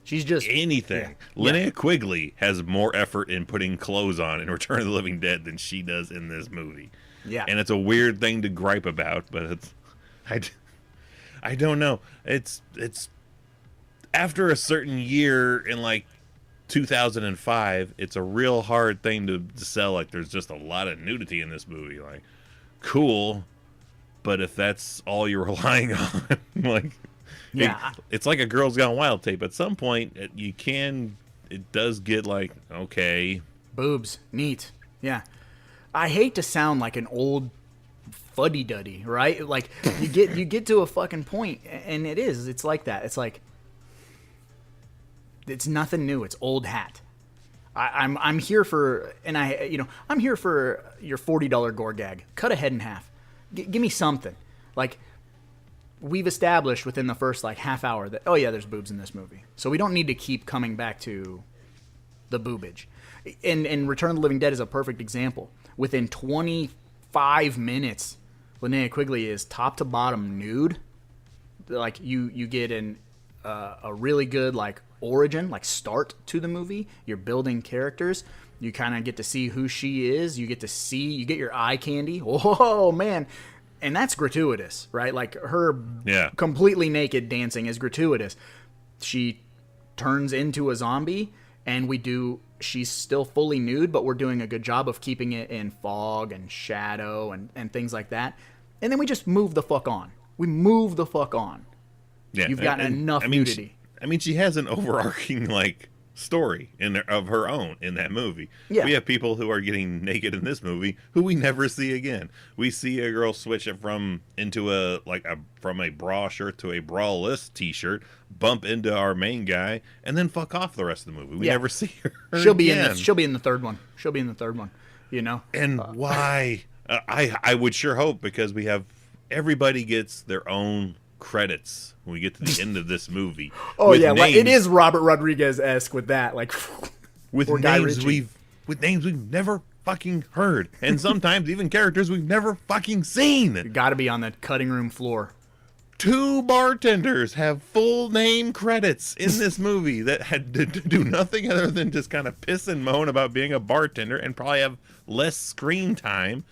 She's just anything. Yeah. Linnea Quigley has more effort in putting clothes on in Return of the Living Dead than she does in this movie. Yeah, and it's a weird thing to gripe about, but it's I don't know. It's after a certain year in like 2005, it's a real hard thing to sell. Like, there's just a lot of nudity in this movie. Like, cool, but if that's all you're relying on, like, yeah, it's like a Girls Gone Wild tape. At some point, it does get like, okay, boobs, neat, yeah. I hate to sound like an old fuddy-duddy, right? Like, you get to a fucking point, and it's like that. It's like, it's nothing new. It's old hat. I'm here for, and I'm here for your $40 gore gag. Cut a head in half. Give me something. Like, we've established within the first like half hour that, oh yeah, there's boobs in this movie, so we don't need to keep coming back to the boobage. And Return of the Living Dead is a perfect example. Within 25 minutes, Linnea Quigley is top to bottom nude. Like, you get a really good like origin, like start to the movie. You're building characters. You kind of get to see who she is. You get your eye candy. Oh man. And that's gratuitous, right? Like, her completely naked dancing is gratuitous. She turns into a zombie, and she's still fully nude, but we're doing a good job of keeping it in fog and shadow and things like that. And then we just move the fuck on. We move the fuck on. Yeah, You've got enough nudity. She has an overarching like story of her own in that movie. Yeah. We have people who are getting naked in this movie who we never see again. We see a girl switch it from a bra shirt to a braless t-shirt, bump into our main guy, and then fuck off the rest of the movie. We never see her She'll again. be in the third one. She'll be in the third one, you know? And why? I would sure hope, because we have everybody gets their own credits when we get to the end of this movie. Oh yeah, names, it is Robert Rodriguez-esque with that, like with names we've never fucking heard, and sometimes even characters we've never fucking seen. You got to be on that cutting room floor. 2 bartenders have full name credits in this movie that had to do nothing other than just kind of piss and moan about being a bartender and probably have less screen time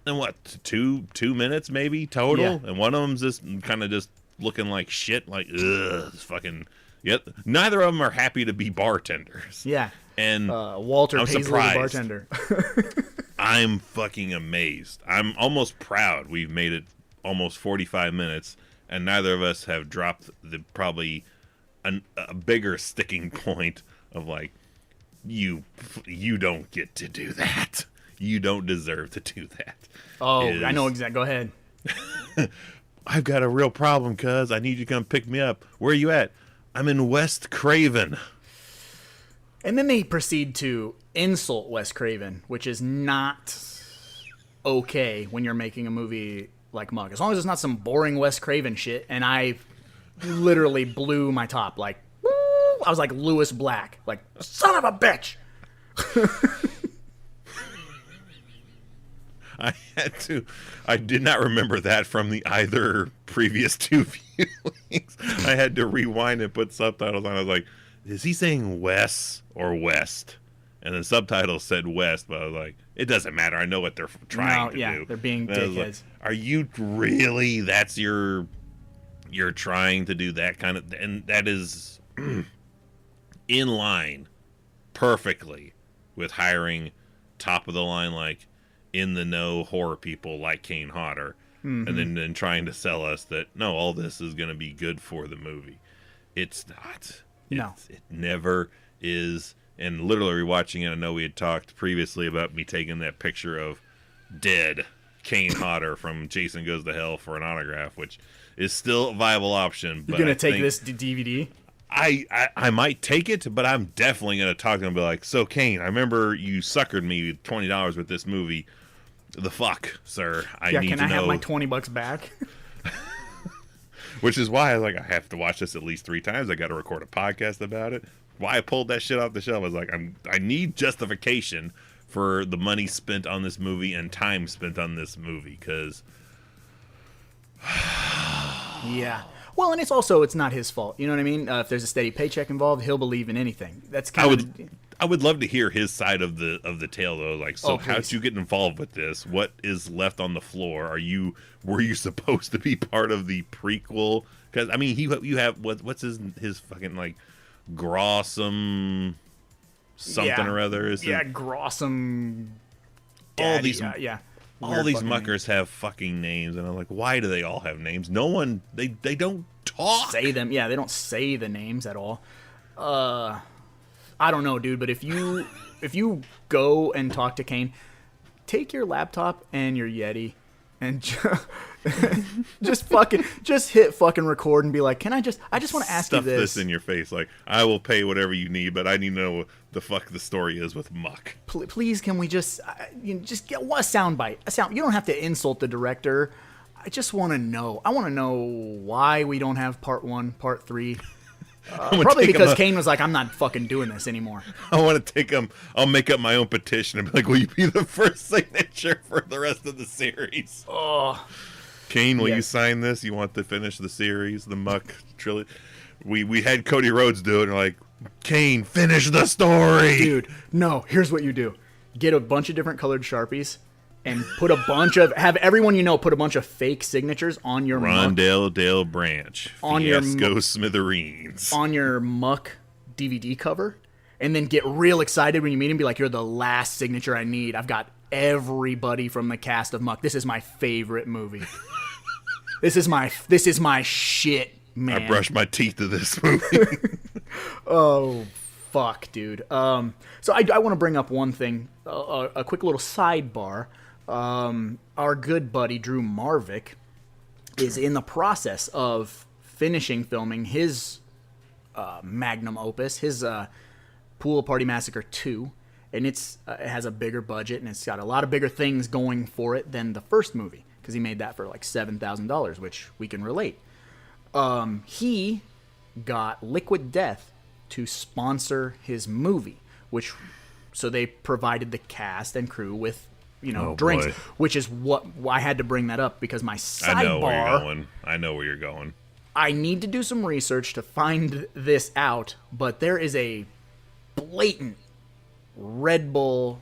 than what, 2 minutes maybe total. Yeah. And one of them's just kind of just looking like shit, like ugh, fucking. Yep. Neither of them are happy to be bartenders. Yeah. And Walter I'm Paisley, the surprised. bartender. I'm fucking amazed. I'm almost proud we've made it almost 45 minutes, and neither of us have dropped probably a bigger sticking point of like, you don't get to do that. You don't deserve to do that. Oh, I know exactly. Go ahead. I've got a real problem, cuz. I need you to come pick me up. Where are you at? I'm in West Craven. And then they proceed to insult Wes Craven, which is not okay when you're making a movie like Muck. As long as it's not some boring Wes Craven shit. And I literally blew my top. Like, woo! I was like Lewis Black. Like, son of a bitch! I did not remember that from the either previous 2 viewings. I had to rewind and put subtitles on. I was like, is he saying Wes or West? And the subtitles said West, but I was like, it doesn't matter. I know what they're trying to do. They're being dickheads. Like, are you really, you're trying to do that kind of, and that is in line perfectly with hiring top of the line, like in the know horror people like Kane Hodder, and then trying to sell us that no, all this is going to be good for the movie. It's not. No, it never is. And literally rewatching it, I know we had talked previously about me taking that picture of dead Kane Hodder from Jason Goes to Hell for an autograph, which is still a viable option. You're gonna take this DVD? I might take it, but I'm definitely gonna talk to him and be like, so Kane, I remember you suckered me $20 with this movie. The fuck, sir? I need to know. Can I have my $20 back? Which is why I was like, I have to watch this at least 3 times. I got to record a podcast about it. Why I pulled that shit off the shelf, I was like, I need justification for the money spent on this movie and time spent on this movie, because yeah. Well, and it's not his fault. You know what I mean? If there's a steady paycheck involved, he'll believe in anything. That's kind of. I would love to hear his side of the tale, though. Like, so how'd you get involved with this? What is left on the floor? Were you supposed to be part of the prequel? Because I mean, you have what's his fucking like Grawsome something or other? Grawsome. All these all these fucking muckers have fucking names, and I'm like, why do they all have names? No one, they don't talk. Say them. Yeah, they don't say the names at all. I don't know, dude, but if you go and talk to Kane, take your laptop and your Yeti and just hit fucking record and be like, I just want to ask you this. Stuff this in your face, like, I will pay whatever you need, but I need to know what the fuck the story is with Muck. Please, can we just get a soundbite? You don't have to insult the director. I just want to know. I want to know why we don't have part 1, part 3. Probably because Kane was like, I'm not fucking doing this anymore. I want to take him. I'll make up my own petition and be like, will you be the first signature for the rest of the series? Oh, Kane, will you sign this? You want to finish the series, the Muck trilogy? We had Cody Rhodes do it, and like, Kane, finish the story. Dude, no, here's what you do. Get a bunch of different colored Sharpies and have everyone put a bunch of fake signatures on your Rondell Dale Branch, Fiasco Smithereens, on your Muck DVD cover, and then get real excited when you meet him. Be like, you're the last signature I need. I've got everybody from the cast of Muck. This is my favorite movie. This is my shit, man. I brushed my teeth to this movie. Oh, fuck, dude. So I want to bring up one thing, a quick little sidebar. Our good buddy Drew Marvick is in the process of finishing filming his magnum opus, his Pool Party Massacre 2, and it has a bigger budget and it's got a lot of bigger things going for it than the first movie, because he made that for like $7,000, which we can relate. He got Liquid Death to sponsor his movie, so they provided the cast and crew with drinks, boy. which is what I had to bring that up because my sidebar. I know where you're going. I know where you're going. I need to do some research to find this out, but there is a blatant Red Bull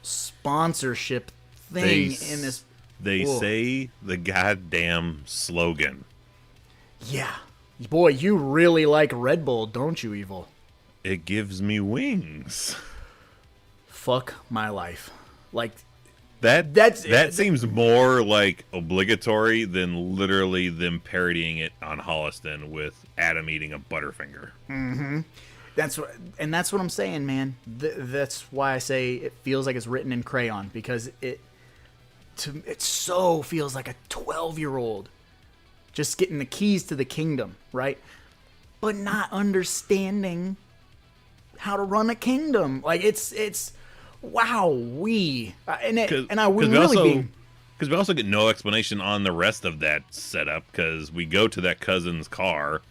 sponsorship thing in this. They say the goddamn slogan. Yeah. Boy, you really like Red Bull, don't you, Evil? It gives me wings. Fuck my life. Like, that seems more like obligatory than literally them parodying it on Holliston with Adam eating a Butterfinger. Mm-hmm. That's what I'm saying, man. That's why I say it feels like it's written in crayon, because it so feels like a 12-year-old just getting the keys to the kingdom, right? But not understanding how to run a kingdom. Like, it's wow, we also get no explanation on the rest of that setup, because we go to that cousin's car,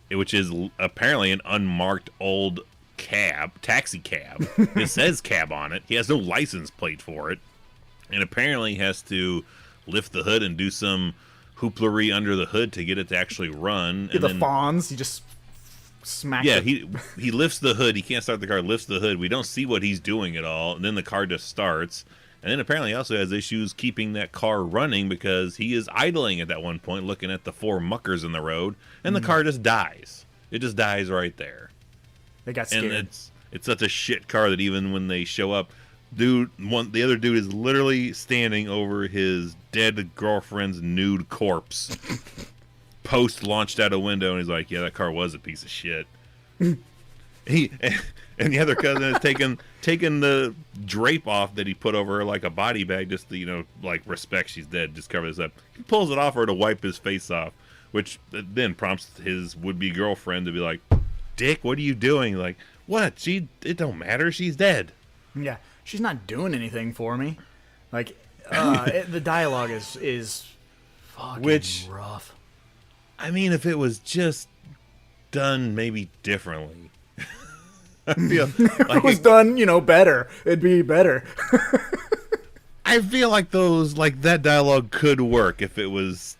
which is apparently an unmarked old taxi cab. It says cab on it. He has no license plate for it, and apparently has to lift the hood and do some hooplery under the hood to get it to actually run. And the fawns, he just smacks it. He lifts the hood. He can't start the car, lifts the hood. We don't see what he's doing at all, and then the car just starts. And then apparently he also has issues keeping that car running, because he is idling at that one point, looking at the 4 muckers in the road, and the car just dies. It just dies right there. They got scared. And it's such a shit car that even when they show up, the other dude is literally standing over his dead girlfriend's nude corpse, post launched out a window, and he's like, "Yeah, that car was a piece of shit." And the other cousin has taken the drape off that he put over her like a body bag, just to, respect she's dead, just cover this up. He pulls it off her to wipe his face off, which then prompts his would-be girlfriend to be like, "Dick, what are you doing?" Like, what? It don't matter. She's dead. Yeah, she's not doing anything for me. Like, the dialogue is fucking rough. I mean, if it was just done maybe differently. I feel if it was done, better, it'd be better. I feel like that dialogue could work if it was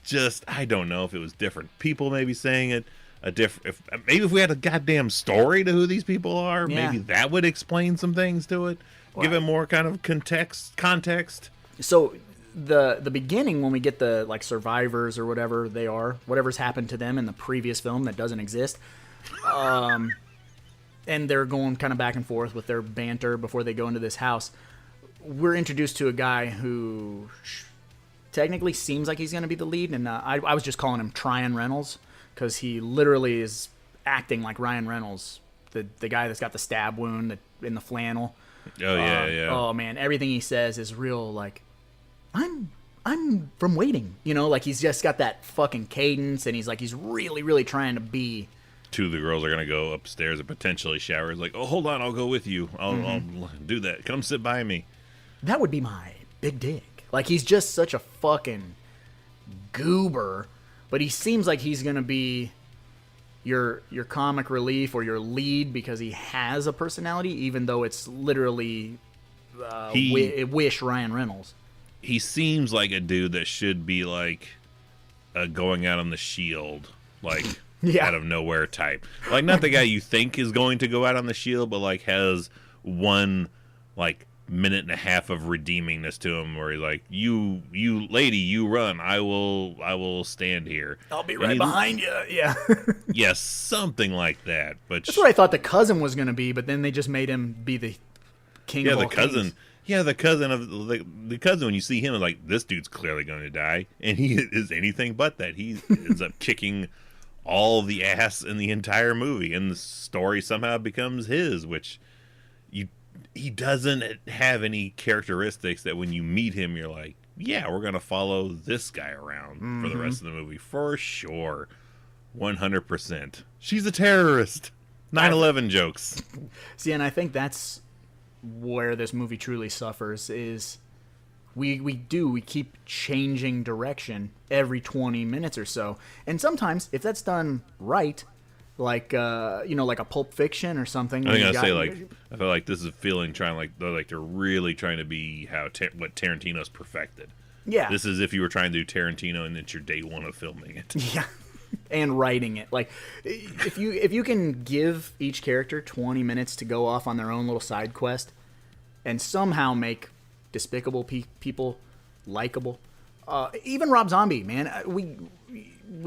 just, I don't know, if it was different people maybe saying it, maybe if we had a goddamn story to who these people are, maybe that would explain some things to it, give it more kind of context. So the beginning, when we get the survivors or whatever they are, whatever's happened to them in the previous film that doesn't exist, and they're going kind of back and forth with their banter before they go into this house, we're introduced to a guy who technically seems like he's going to be the lead, and I was just calling him Tryon Reynolds, because he literally is acting like Ryan Reynolds, the guy that's got the stab wound in the flannel. Oh, yeah. Oh, man, everything he says is real, I'm from Waiting, he's just got that fucking cadence, and he's really, really trying to be. 2 of the girls are going to go upstairs and potentially shower. It's like, "Oh, hold on, I'll go with you. I'll do that. Come sit by me." That would be my big dick. He's just such a fucking goober, but he seems like he's going to be your comic relief or your lead, because he has a personality, even though it's literally Wish Ryan Reynolds. He seems like a dude that should be going out on the Shield, out of nowhere type. Not the guy you think is going to go out on the Shield, but has one minute and a half of redeemingness to him, where he's like, you lady, you run, I will stand here, I'll be right behind you. Yeah. Yeah, something like that. But that's what I thought the cousin was going to be, but then they just made him be the king of all kings. Yeah, the cousin of the cousin, when you see him, is like, this dude's clearly going to die, and he is anything but that. He ends up kicking all the ass in the entire movie, and the story somehow becomes his, which he doesn't have any characteristics that when you meet him, you're like, yeah, we're going to follow this guy around for the rest of the movie, for sure. 100%. She's a terrorist. 9/11 jokes. See, and I think that's where this movie truly suffers, is we keep changing direction every 20 minutes or so. And sometimes, if that's done right, like like a Pulp Fiction or something. I think I say I feel like this is feeling they're really trying to be what Tarantino's perfected. Yeah, this is if you were trying to do Tarantino and it's your day one of filming it. Yeah, and writing it. Like if you can give each character 20 minutes to go off on their own little side quest, and somehow make despicable people likable. Even Rob Zombie, man, we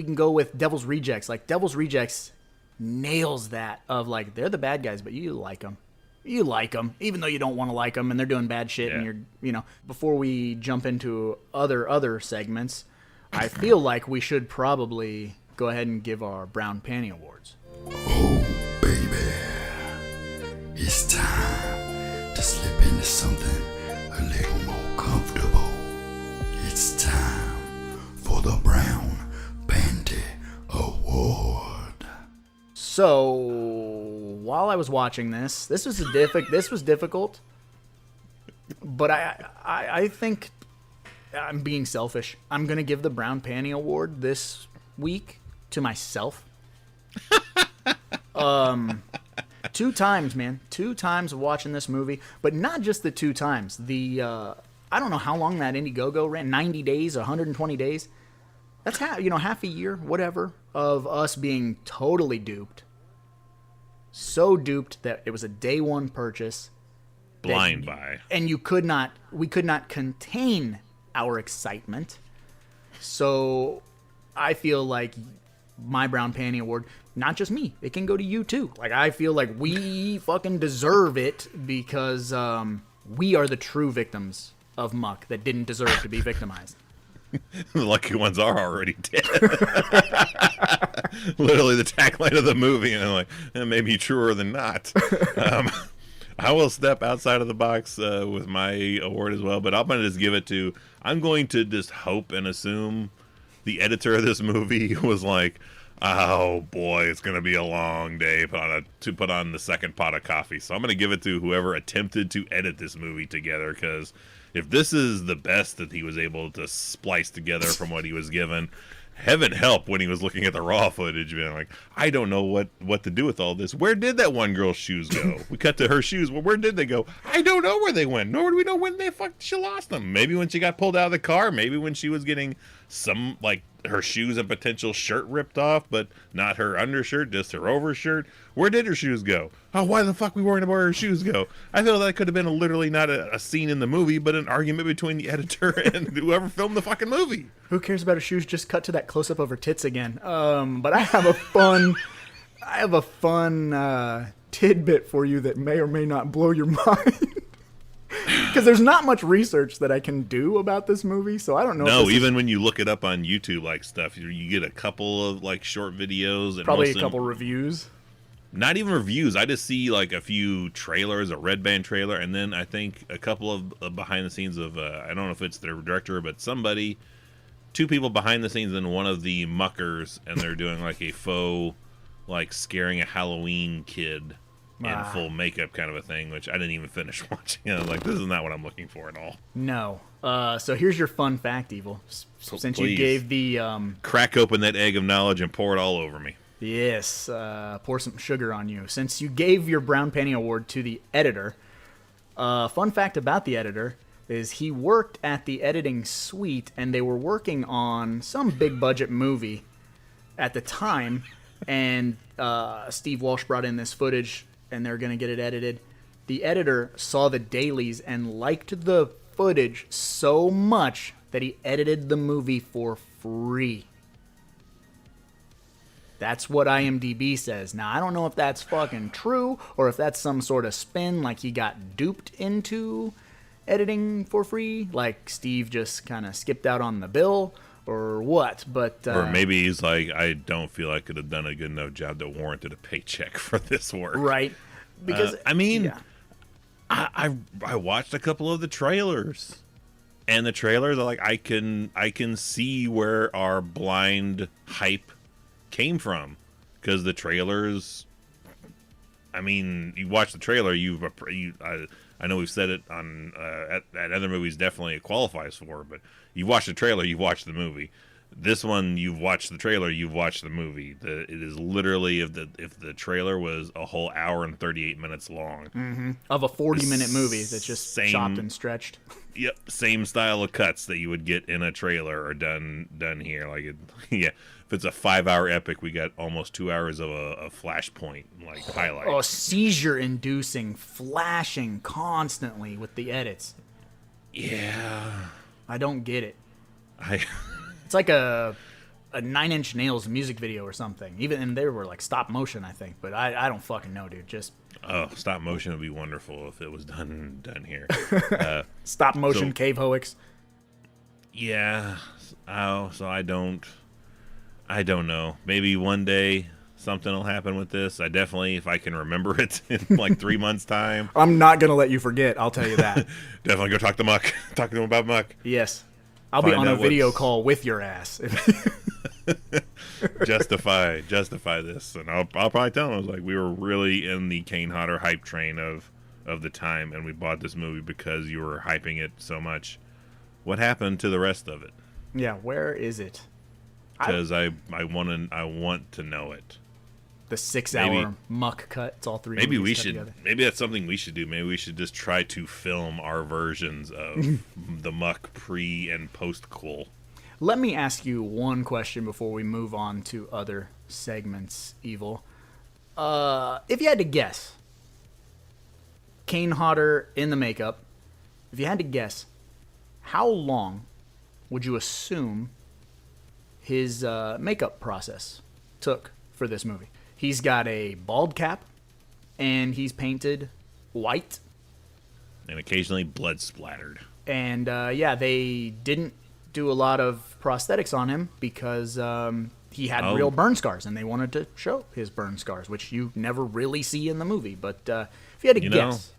can go with Devil's Rejects. Like Devil's Rejects nails that of like they're the bad guys, but you like them. You like them, even though you don't want to like them, and they're doing bad shit. Yeah. And before we jump into other segments, I feel like we should probably go ahead and give our Brown Panty Awards. Oh, baby, it's time to slip into something a little more comfortable. It's time for the Brown Panty Award. So, while I was watching this was difficult, but I think I'm being selfish. I'm gonna give the Brown Panty Award this week to myself. 2 times, man. 2 times of watching this movie, but not just the 2 times. I don't know how long that Indiegogo ran. 90 days, 120 days. That's half a year, whatever, of us being totally duped. So duped that it was a day one purchase. Blind buy. And we could not contain our excitement. So I feel like my Brown Panty Award, not just me, it can go to you too. Like I feel like we fucking deserve it because we are the true victims of Muck that didn't deserve to be victimized. The lucky ones are already dead. Literally the tagline of the movie, and I'm like, maybe truer than not. I will step outside of the box with my award as well, but I'm going to just give it to, I'm going to just hope and assume the editor of this movie was like, oh boy, it's going to be a long day to put on the second pot of coffee. So I'm going to give it to whoever attempted to edit this movie together, because if this is the best that he was able to splice together from what he was given, heaven help when he was looking at the raw footage, being like, I don't know what to do with all this. Where did that one girl's shoes go? We cut to her shoes. Well, where did they go? I don't know where they went. Nor do we know when she lost them. Maybe when she got pulled out of the car. Maybe when she was getting some, like, her shoes and potential shirt ripped off, but not her undershirt, just her overshirt. Where did her shoes go? Oh, why the fuck we worried about where her shoes go? I feel that could have been literally not a scene in the movie, but an argument between the editor and whoever filmed the fucking movie. Who cares about her shoes? Just cut to that close up of her tits again. But I have a fun tidbit for you that may or may not blow your mind. Because there's not much research that I can do about this movie, so I don't know. No, even when you look it up on YouTube, like stuff, you get a couple of like short videos, and probably a couple reviews. Not even reviews. I just see like a few trailers, a Red Band trailer, and then I think a couple of behind the scenes of I don't know if it's their director, but somebody, 2 people behind the scenes and one of the muckers, and they're doing like a faux, like scaring a Halloween kid in full makeup kind of a thing, which I didn't even finish watching. I was like, this is not what I'm looking for at all. No. So here's your fun fact, Evil. Since please, you gave the crack open that egg of knowledge and pour it all over me. Yes, pour some sugar on you. Since you gave your Brown Panty Award to the editor, fun fact about the editor is he worked at the editing suite, and they were working on some big budget movie at the time, and Steve Walsh brought in this footage, and they're going to get it edited. The editor saw the dailies and liked the footage so much that he edited the movie for free. That's what IMDb says. Now, I don't know if that's fucking true or if that's some sort of spin, like he got duped into editing for free, like Steve just kind of skipped out on the bill, or what. But or maybe he's like, I don't feel I could have done a good enough job that warranted a paycheck for this work. Right. Because I mean, yeah. I watched a couple of the trailers, and the trailers are like, I can see where our blind hype came from, because the trailers, I mean, you watch the trailer, I know we've said it on at other movies, definitely it qualifies for, but you watch the trailer, you watch the movie. This one, you've watched the trailer, you've watched the movie. It is literally if the trailer was a whole hour and 38 minutes long, Of a 40-minute movie that's just chopped and stretched. Yep, same style of cuts that you would get in a trailer are done here. Yeah. If it's a 5-hour epic, we got almost 2 hours of a flashpoint highlight. Oh, seizure-inducing, flashing constantly with the edits. Yeah, I don't get it. I. It's like a Nine Inch Nails music video or something. And they were like stop motion, I think. But I don't fucking know, dude. Just Stop motion would be wonderful if it was done here. stop motion cave hoics. Yeah. Oh, so I don't know. Maybe one day something will happen with this. I definitely, if I can remember it in 3 months' time. I'm not gonna let you forget. I'll tell you that. Definitely go talk to Muck. Talk to him about Muck. Yes. I'll be on a video call with your ass. justify this, and I'll probably tell him I was like, we were really in the Kane Hodder hype train of the time, and we bought this movie because you were hyping it so much. What happened to the rest of it? Yeah, where is it? Because I want to know it. The 6-hour Muck cut. It's all three. Maybe we cut should. together. Maybe that's something we should do. Maybe we should just try to film our versions of the Muck pre and post quel. Let me ask you one question before we move on to other segments, Evil. If you had to guess, Kane Hodder in the makeup, if you had to guess, how long would you assume his makeup process took for this movie? He's got a bald cap, and he's painted white. And occasionally blood splattered. And, they didn't do a lot of prosthetics on him because he had real burn scars, and they wanted to show his burn scars, which you never really see in the movie. But if you had to guess...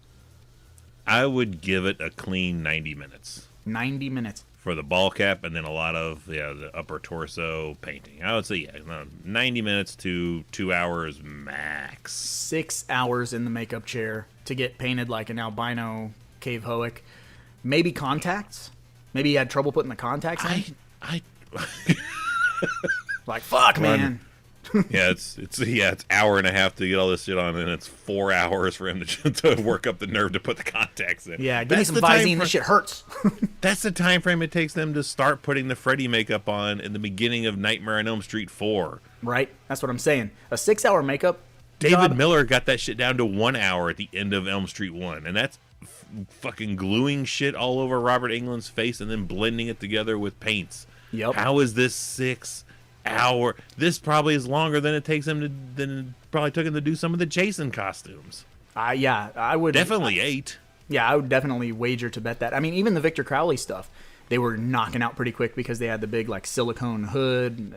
I would give it a clean 90 minutes. 90 minutes. For the ball cap, and then a lot of the upper torso painting. I would say 90 minutes to 2 hours max. 6 hours in the makeup chair to get painted like an albino cave hoic. Maybe contacts. Maybe he had trouble putting the contacts in. Like fuck, man. It's hour and a half to get all this shit on, and it's 4 hours for him to work up the nerve to put the contacts in. Yeah, give me some Visine. This shit hurts. That's the time frame it takes them to start putting the Freddy makeup on in the beginning of Nightmare on Elm Street 4. Right? That's what I'm saying. A 6-hour makeup. David Miller got that shit down to 1 hour at the end of Elm Street 1, and that's fucking gluing shit all over Robert Englund's face and then blending it together with paints. Yep. How is this 6 hour? This probably is longer than it takes him than it probably took him to do some of the Jason costumes. I would definitely 8. Yeah, I would definitely wager to bet that. I mean, even the Victor Crowley stuff, they were knocking out pretty quick because they had the big silicone hood,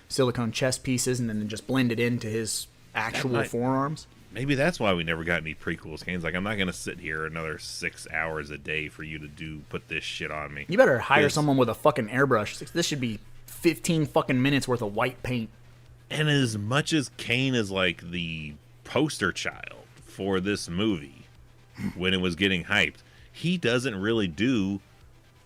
silicone chest pieces, and then just blended into his actual forearms. Maybe that's why we never got any prequels. Kane's like, I'm not gonna sit here another 6 hours a day for you to put this shit on me. You better hire someone with a fucking airbrush. This should be 15 fucking minutes worth of white paint. And as much as Kane is like the poster child for this movie when it was getting hyped, he doesn't really do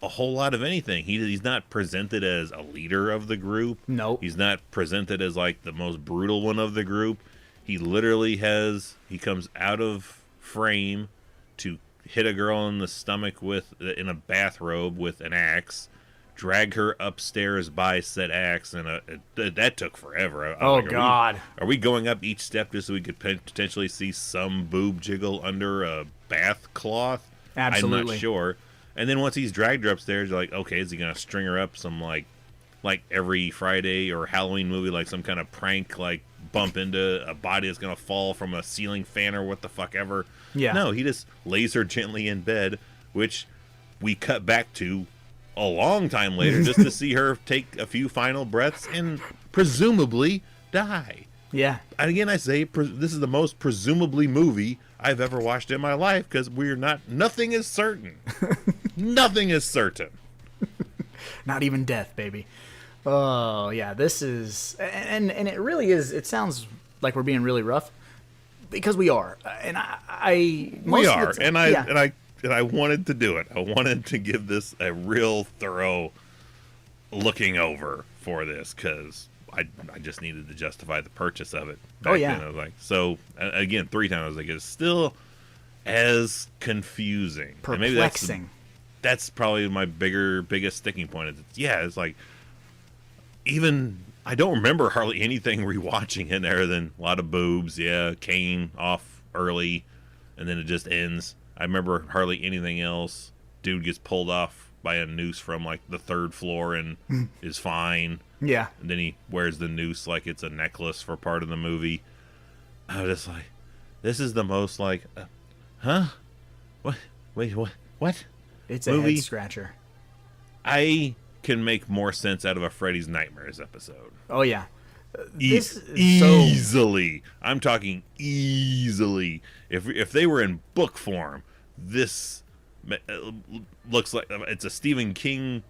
a whole lot of anything. He's not presented as a leader of the group. Nope. He's not presented as like the most brutal one of the group. He literally he comes out of frame to hit a girl in the stomach in a bathrobe with an axe, drag her upstairs by said axe, and that took forever. God. Are we going up each step just so we could potentially see some boob jiggle under a bath cloth? Absolutely. I'm not sure. And then once he's dragged her upstairs, you're like, okay, is he going to string her up some like every Friday or Halloween movie, like some kind of prank, like bump into a body that's going to fall from a ceiling fan or what the fuck ever? Yeah. No, he just lays her gently in bed, which we cut back to a long time later just to see her take a few final breaths and presumably die. Yeah. And again, I say this is the most presumably movie I've ever watched in my life because nothing is certain. Nothing is certain. Not even death, baby. Oh, yeah, this is... And it really is... It sounds like we're being really rough because we are. And I wanted to do it. I wanted to give this a real thorough looking over for this because I just needed to justify the purchase of it. Oh, yeah. Then. I was like, so again, 3 times I was like, it's still as confusing. And maybe that's probably my biggest sticking point. It's like, even I don't remember hardly anything rewatching in there than a lot of boobs. Yeah, Kane off early, and then it just ends. I remember hardly anything else. Dude gets pulled off by a noose from like the 3rd floor and is fine. Yeah. And then he wears the noose like it's a necklace for part of the movie. I was just like, this is the most like, huh? What? Wait, what? It's movie? A head scratcher. I can make more sense out of a Freddy's Nightmares episode. Oh, yeah. Easily. I'm talking easily. If they were in book form, this looks like it's a Stephen King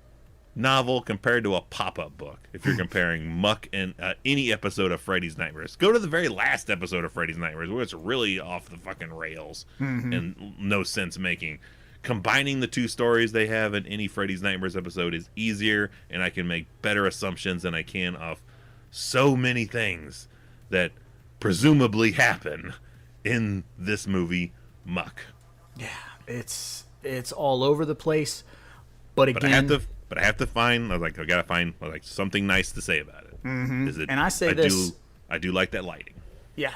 novel compared to a pop-up book. If you're comparing Muck and any episode of Freddy's Nightmares, go to the very last episode of Freddy's Nightmares where it's really off the fucking rails and no sense making. Combining the 2 stories they have in any Freddy's Nightmares episode is easier, and I can make better assumptions than I can of so many things that presumably happen in this movie, Muck. Yeah, it's all over the place, but again, I have to find. I gotta find something nice to say about it. And I say this, I do like that lighting. Yeah,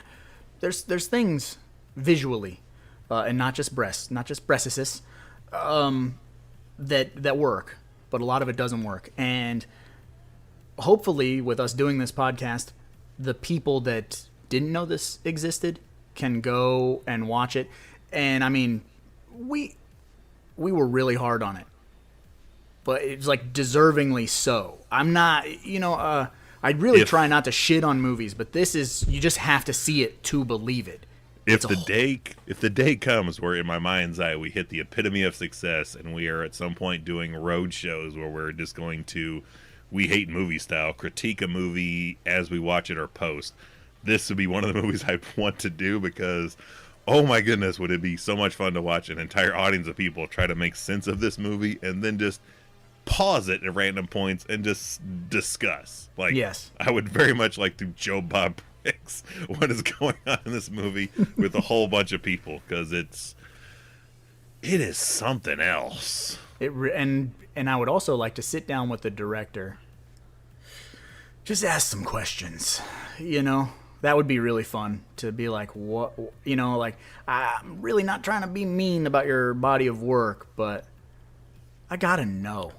there's things visually, and not just breasts, that work, but a lot of it doesn't work. And hopefully, with us doing this podcast, the people that didn't know this existed can go and watch it. And I mean, we were really hard on it, but it's like deservingly so. I'm not, I'd really try not to shit on movies, but this is, you just have to see it to believe it. If the day comes where in my mind's eye we hit the epitome of success and we are at some point doing road shows where we're just going to, we hate movie style, critique a movie as we watch it or post, this would be one of the movies I want to do because, oh my goodness, would it be so much fun to watch an entire audience of people try to make sense of this movie and then just pause it at random points and just discuss. Like, yes, I would very much like to Joe Bob Briggs what is going on in this movie with a whole bunch of people because it is something else. And I would also like to sit down with the director, just ask some questions, That would be really fun to be like, what, I'm really not trying to be mean about your body of work, but I gotta know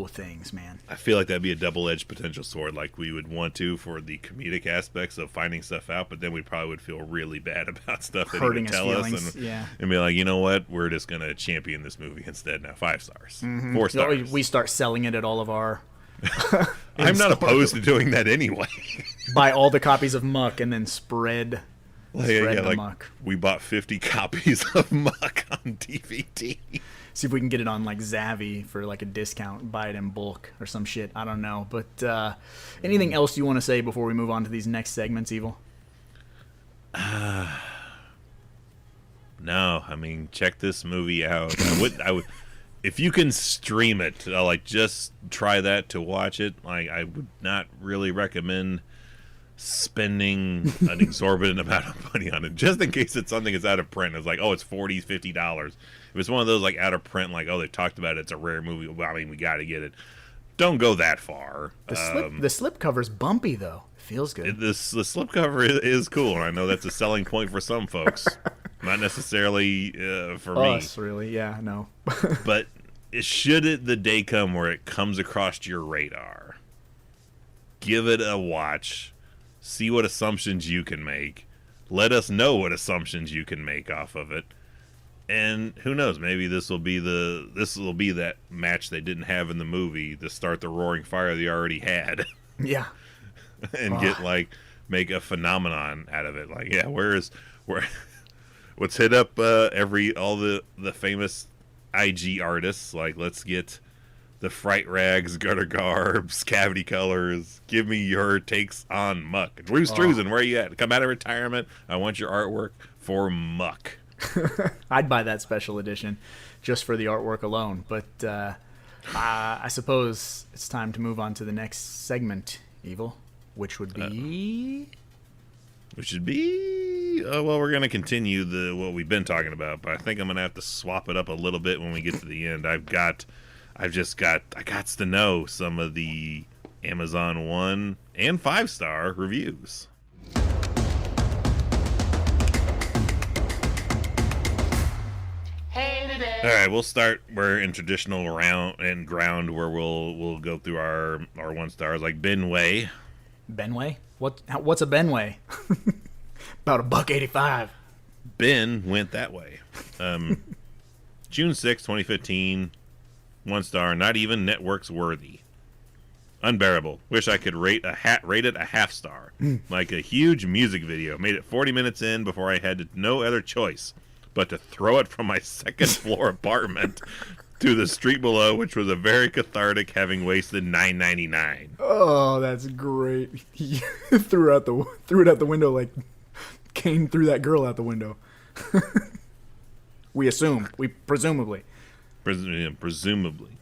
things, man. I feel like that'd be a double-edged potential sword. Like we would want to for the comedic aspects of finding stuff out, but then we probably would feel really bad about stuff that hurting he would tell us and be like, you know what, we're just gonna champion this movie instead now. 5 stars, 4 stars. We start selling it at all of our. I'm not opposed to doing that anyway. Buy all the copies of Muck and then spread the Muck. We bought 50 copies of Muck on DVD. See if we can get it on like Zavvi for like a discount. Buy it in bulk or some shit. I don't know. But anything else you want to say before we move on to these next segments, Evil? No, I mean, check this movie out. I would, if you can stream it, just try that to watch it. Like, I would not really recommend spending an exorbitant amount of money on it, just in case it's something that's out of print. It's like, oh, it's $40, $50. If it's one of those like out of print, like, oh, they talked about it, it's a rare movie, well, I mean, we got to get it. Don't go that far. The slip cover's bumpy though. It feels good. The slip cover is cool, and I know that's a selling point for some folks, not necessarily for us, really. Yeah, no. But should the day come where it comes across your radar, give it a watch. See what assumptions you can make. Let us know what assumptions you can make off of it. And who knows, maybe this will be that match they didn't have in the movie to start the roaring fire they already had. Yeah. And make a phenomenon out of it. Like, yeah, let's hit up all the famous IG artists. Like, let's get the Fright Rags, Gutter Garbs, Cavity Colors. Give me your takes on Muck. Bruce Struzan, where are you at? Come out of retirement. I want your artwork for Muck. I'd buy that special edition just for the artwork alone. But I suppose it's time to move on to the next segment, Evil, which would be... Which should be... well, we're going to continue what we've been talking about, but I think I'm going to have to swap it up a little bit when we get to the end. I got to know some of the Amazon 1 and 5-star reviews. All right, we'll start. We're in traditional ground where we'll go through our 1 stars, like Benway. Benway? What's a Benway? About $1.85. Ben went that way. June 6, 2015. 1 star. Not even networks worthy. Unbearable. Wish I could rate it a half star. Like a huge music video. Made it 40 minutes in before I had no other choice but to throw it from my second floor apartment to the street below, which was a very cathartic, having wasted $9.99. Oh, that's great. He threw it out the window like Kane threw that girl out the window. Presumably.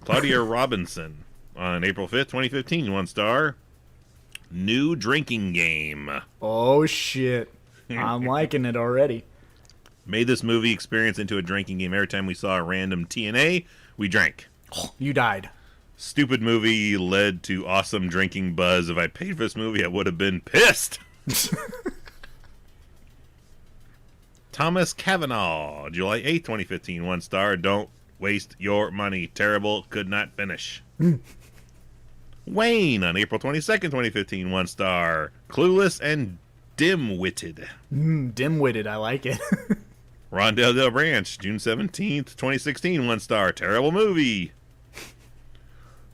Claudia Robinson on April 5th, 2015, 1 star. New drinking game. Oh, shit. I'm liking it already. Made this movie experience into a drinking game. Every time we saw a random TNA, we drank. You died. Stupid movie led to awesome drinking buzz. If I paid for this movie, I would have been pissed. Thomas Cavanaugh, July 8th, 2015, 1 star. Don't waste your money. Terrible. Could not finish. Wayne on April 22nd, 2015, 1 star. Clueless and dim-witted. Dim-witted. I like it. Rondell Del Branch, June 17th, 2016, 1 star. Terrible movie.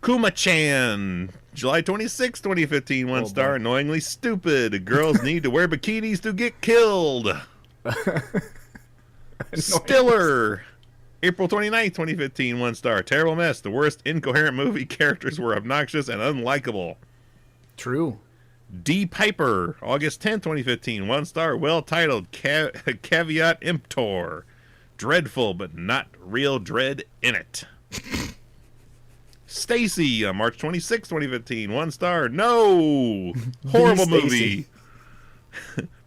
Kuma-chan, July 26th, 2015, 1 star. Boy. Annoyingly stupid. Girls need to wear bikinis to get killed. Stiller, April 29th, 2015, 1 star. Terrible mess. The worst incoherent movie. Characters were obnoxious and unlikable. True. D. Piper, August 10th, 2015, 1 star. Well titled, caveat emptor. Dreadful, but not real dread in it. Stacy, March 26th, 2015, 1 star. No! Horrible movie.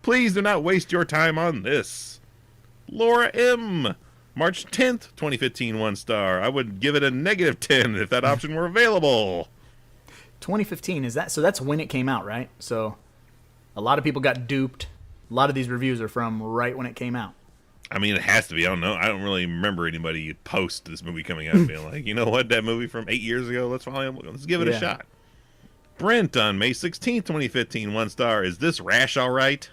Please do not waste your time on this. Laura M., March 10th, 2015, 1 star. I would give it a -10 if that option were available. 2015, is that so? That's when it came out, right? So a lot of people got duped. A lot of these reviews are from right when it came out. I mean, it has to be. I don't know. I don't really remember anybody post this movie coming out being like, you know what, that movie from 8 years ago, let's give it a shot. Brent on May 16th, 2015, 1 star. Is this rash all right?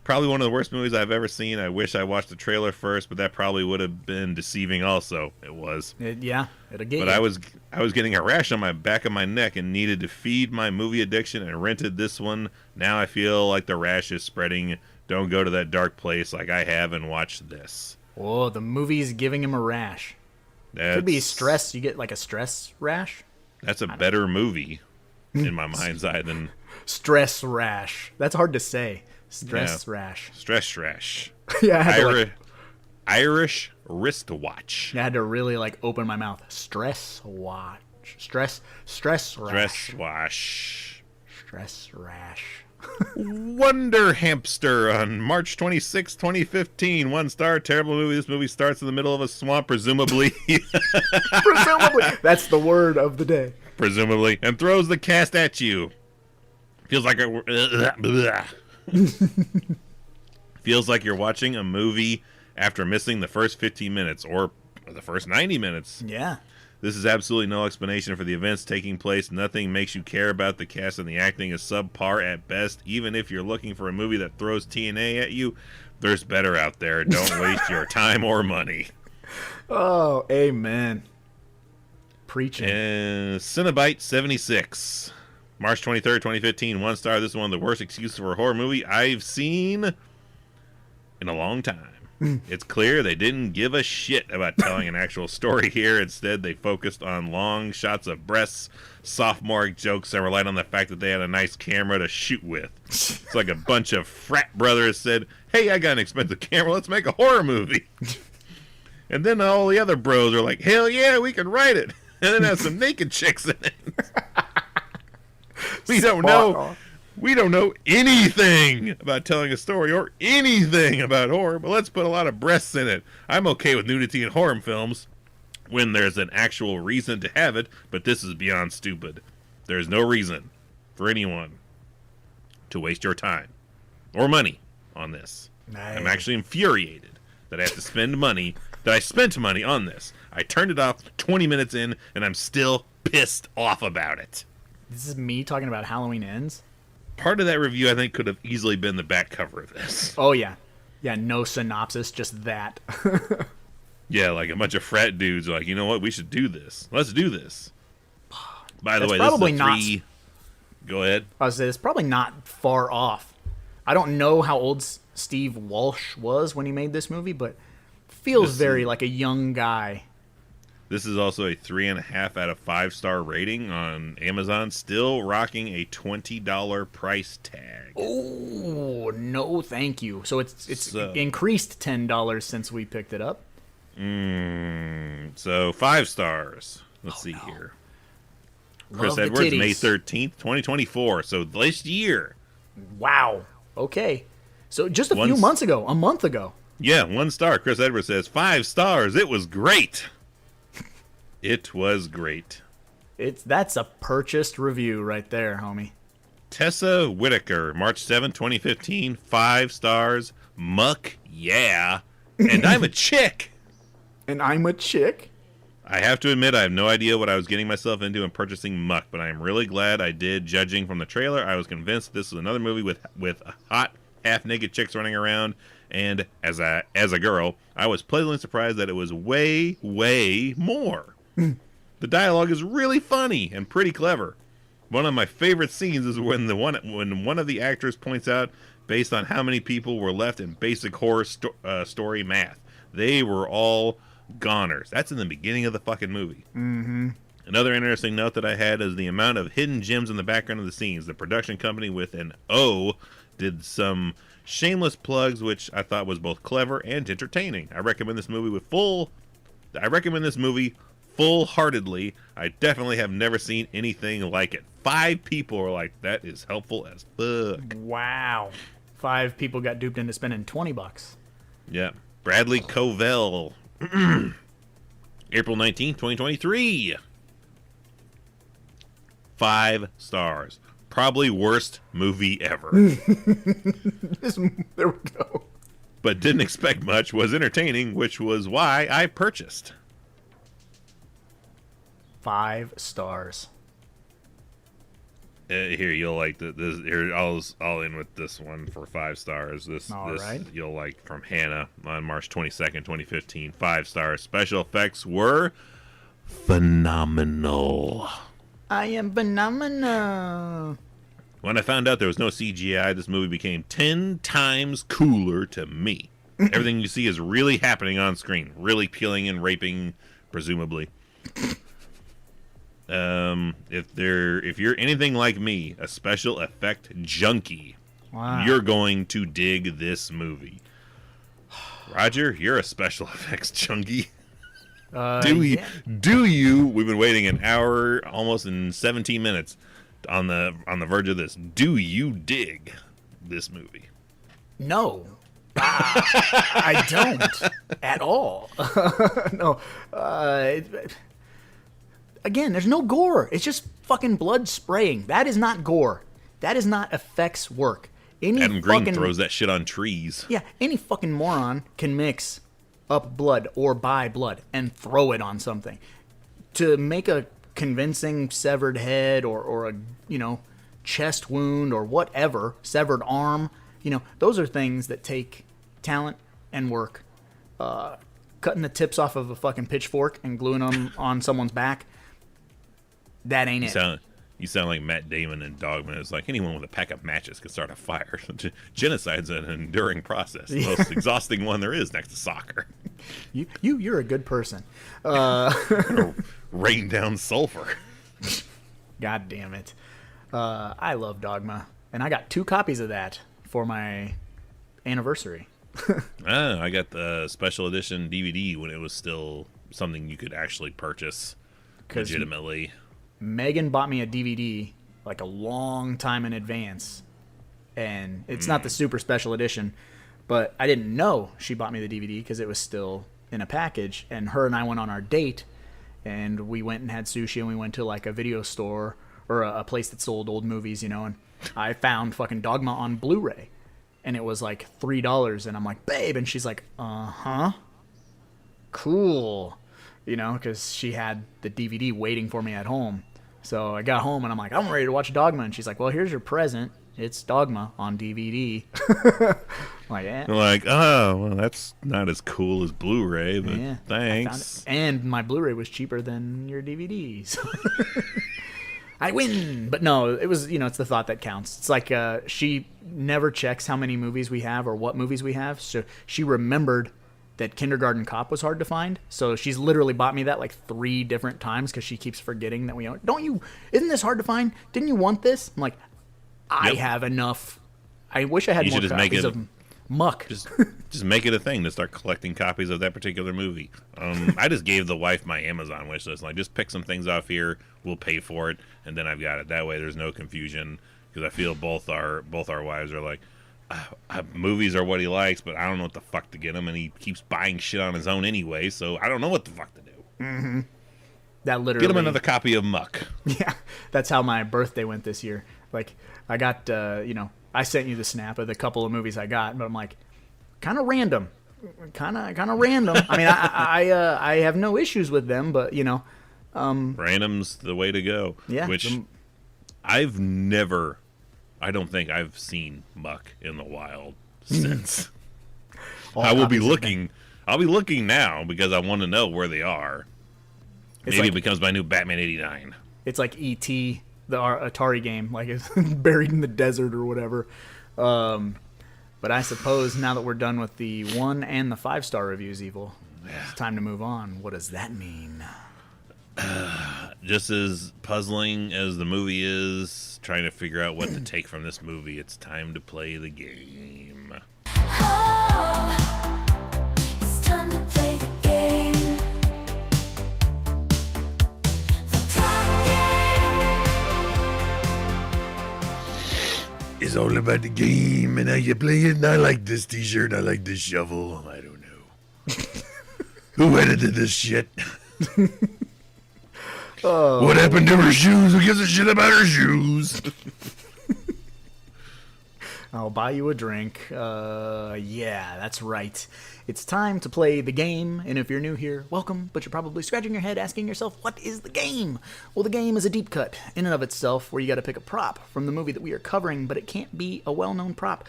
Probably one of the worst movies I've ever seen. I wish I watched the trailer first, but that probably would have been deceiving also. It was. It'll get you. But I was getting a rash on my back of my neck and needed to feed my movie addiction and rented this one. Now I feel like the rash is spreading. Don't go to that dark place like I have and watch this. Oh, the movie's giving him a rash. Could be stress. You get like a stress rash. That's a better movie in my mind's eye than stress rash. That's hard to say. Stress rash. Stress rash. Yeah, Irish wristwatch. I had to really like open my mouth. Stress watch. Stress rash. Stress rash. Wonder Hamster on March 26, 2015. 1 star. Terrible movie. This movie starts in the middle of a swamp, presumably. Presumably. That's the word of the day. Presumably. And throws the cast at you. Feels like feels like you're watching a movie after missing the first 15 minutes or the first 90 minutes. Yeah. This is absolutely no explanation for the events taking place. Nothing makes you care about the cast, and the acting is subpar at best. Even if you're looking for a movie that throws TNA at you, there's better out there. Don't waste your time or money. Oh, amen. Preaching. Cinnabite 76. March 23rd, 2015, 1 star. This is one of the worst excuses for a horror movie I've seen in a long time. It's clear they didn't give a shit about telling an actual story here. Instead, they focused on long shots of breasts, sophomore jokes, and relied on the fact that they had a nice camera to shoot with. It's like a bunch of frat brothers said, hey, I got an expensive camera, let's make a horror movie. And then all the other bros are like, hell yeah, we can write it. And then have some naked chicks in it. We don't know. We don't know anything about telling a story or anything about horror, but let's put a lot of breasts in it. I'm okay with nudity in horror films when there's an actual reason to have it, but this is beyond stupid. There's no reason for anyone to waste your time or money on this. Nice. I'm actually infuriated that I have to spend money, that I spent money on this. I turned it off 20 minutes in, and I'm still pissed off about it. This is me talking about Halloween Ends? Part of that review, I think, could have easily been the back cover of this. Oh, yeah. Yeah, no synopsis, just that. Yeah, like a bunch of frat dudes are like, you know what, we should do this. Let's do this. By the way, probably this is a 3... Go ahead. I was saying, it's probably not far off. I don't know how old Steve Walsh was when he made this movie, but feels very like a young guy. This is also a 3.5 out of 5-star rating on Amazon, still rocking a $20 price tag. Oh, no thank you. So it's increased $10 since we picked it up. So 5 stars. Let's see here. Chris Edwards, May 13th, 2024. So this year. Wow. Okay. So just a few months ago, a month ago. Yeah, 1 star. Chris Edwards says 5 stars. It was great. It was great. That's a purchased review right there, homie. Tessa Whitaker, March 7, 2015, 5 stars. Muck, yeah. And I'm a chick. And I'm a chick? I have to admit, I have no idea what I was getting myself into in purchasing Muck, but I am really glad I did. Judging from the trailer, I was convinced this was another movie with hot, half-naked chicks running around, and as a girl, I was pleasantly surprised that it was way, way more. The dialogue is really funny and pretty clever. One of my favorite scenes is when one of the actors points out, based on how many people were left in basic horror story math, they were all goners. That's in the beginning of the fucking movie. Mm-hmm. Another interesting note that I had is the amount of hidden gems in the background of the scenes. The production company with an O did some shameless plugs, which I thought was both clever and entertaining. I recommend this movie full-heartedly. I definitely have never seen anything like it. 5 people are like, that is helpful as fuck. Wow. 5 people got duped into spending $20. Yeah. Bradley Covell. April 19th, 2023. 5 stars. Probably worst movie ever. There we go. But didn't expect much, was entertaining, which was why I purchased. 5 stars. Here, you'll like this. Here, I'll in with this one for 5 stars. This right. You'll like from Hannah on March 22nd, 2015. 5 stars. Special effects were phenomenal. I am phenomenal. When I found out there was no CGI, this movie became 10 times cooler to me. Everything you see is really happening on screen, really killing and raping, presumably. If you're anything like me, a special effect junkie, wow, you're going to dig this movie. Roger, you're a special effects junkie. Do you? We've been waiting an hour, almost in 17 minutes, on the verge of this. Do you dig this movie? No. I don't at all. No. Again, there's no gore. It's just fucking blood spraying. That is not gore. That is not effects work. Adam Green throws that shit on trees. Yeah, any fucking moron can mix up blood or buy blood and throw it on something. To make a convincing severed head or a, chest wound or whatever, severed arm, those are things that take talent and work. Cutting the tips off of a fucking pitchfork and gluing them on someone's back, that ain't it. You sound like Matt Damon in Dogma. It's like anyone with a pack of matches could start a fire. Genocide's an enduring process. The most exhausting one there is next to soccer. You're a good person. Rain down sulfur. God damn it. I love Dogma. And I got 2 copies of that for my anniversary. I got the special edition DVD when it was still something you could actually purchase legitimately. Megan bought me a DVD like a long time in advance, and it's not the super special edition, but I didn't know she bought me the DVD because it was still in a package. And her and I went on our date, and we went and had sushi, and we went to like a video store or a place that sold old movies, and I found fucking Dogma on Blu-ray, and it was like $3, and I'm like, babe, and she's like, cool, because she had the DVD waiting for me at home. So I got home, and I'm like, I'm ready to watch Dogma, and she's like, well, here's your present. It's Dogma on DVD. I'm like, yeah. Like, oh, well, that's not as cool as Blu-ray, but Yeah, thanks. And my Blu-ray was cheaper than your DVD, so I win. But no, it was, it's the thought that counts. It's like she never checks how many movies we have or what movies we have, so she remembered that Kindergarten Cop was hard to find, so she's literally bought me that like 3 different times because she keeps forgetting that we own it. Isn't this hard to find? Didn't you want this? I'm like, I have enough. I wish I had more copies of Muck. Just make it a thing to start collecting copies of that particular movie. I just gave the wife my Amazon wish list. Like, just pick some things off here. We'll pay for it, and then I've got it. That way, there's no confusion. Because I feel both our wives are like, movies are what he likes, but I don't know what the fuck to get him, and he keeps buying shit on his own anyway. So I don't know what the fuck to do. Mm-hmm. That literally. Get him another copy of Muck. Yeah, that's how my birthday went this year. Like, I got, I sent you the snap of the couple of movies I got, but I'm like, kind of random. Kind of random. I mean, I have no issues with them, but, random's the way to go. Yeah. Which I don't think I've seen Muck in the wild since. I'll be looking now because I want to know where they are. Maybe it becomes my new Batman 89. It's like E.T., the Atari game, like it's buried in the desert or whatever. But I suppose now that we're done with the 1 and the 5-star reviews, Evil, it's time to move on. What does that mean? Just as puzzling as the movie is, trying to figure out what to take from this movie, it's time to play the game. It's time to play the game. It's all about the game and how you play it. And I like this t-shirt. I like this shovel. I don't know. Who edited this shit? What happened to her shoes? Who gives a shit about her shoes? I'll buy you a drink. Yeah, that's right. It's time to play the game, and if you're new here, welcome, but you're probably scratching your head asking yourself, what is the game? Well, the game is a deep cut, in and of itself, where you gotta pick a prop from the movie that we are covering, but it can't be a well-known prop.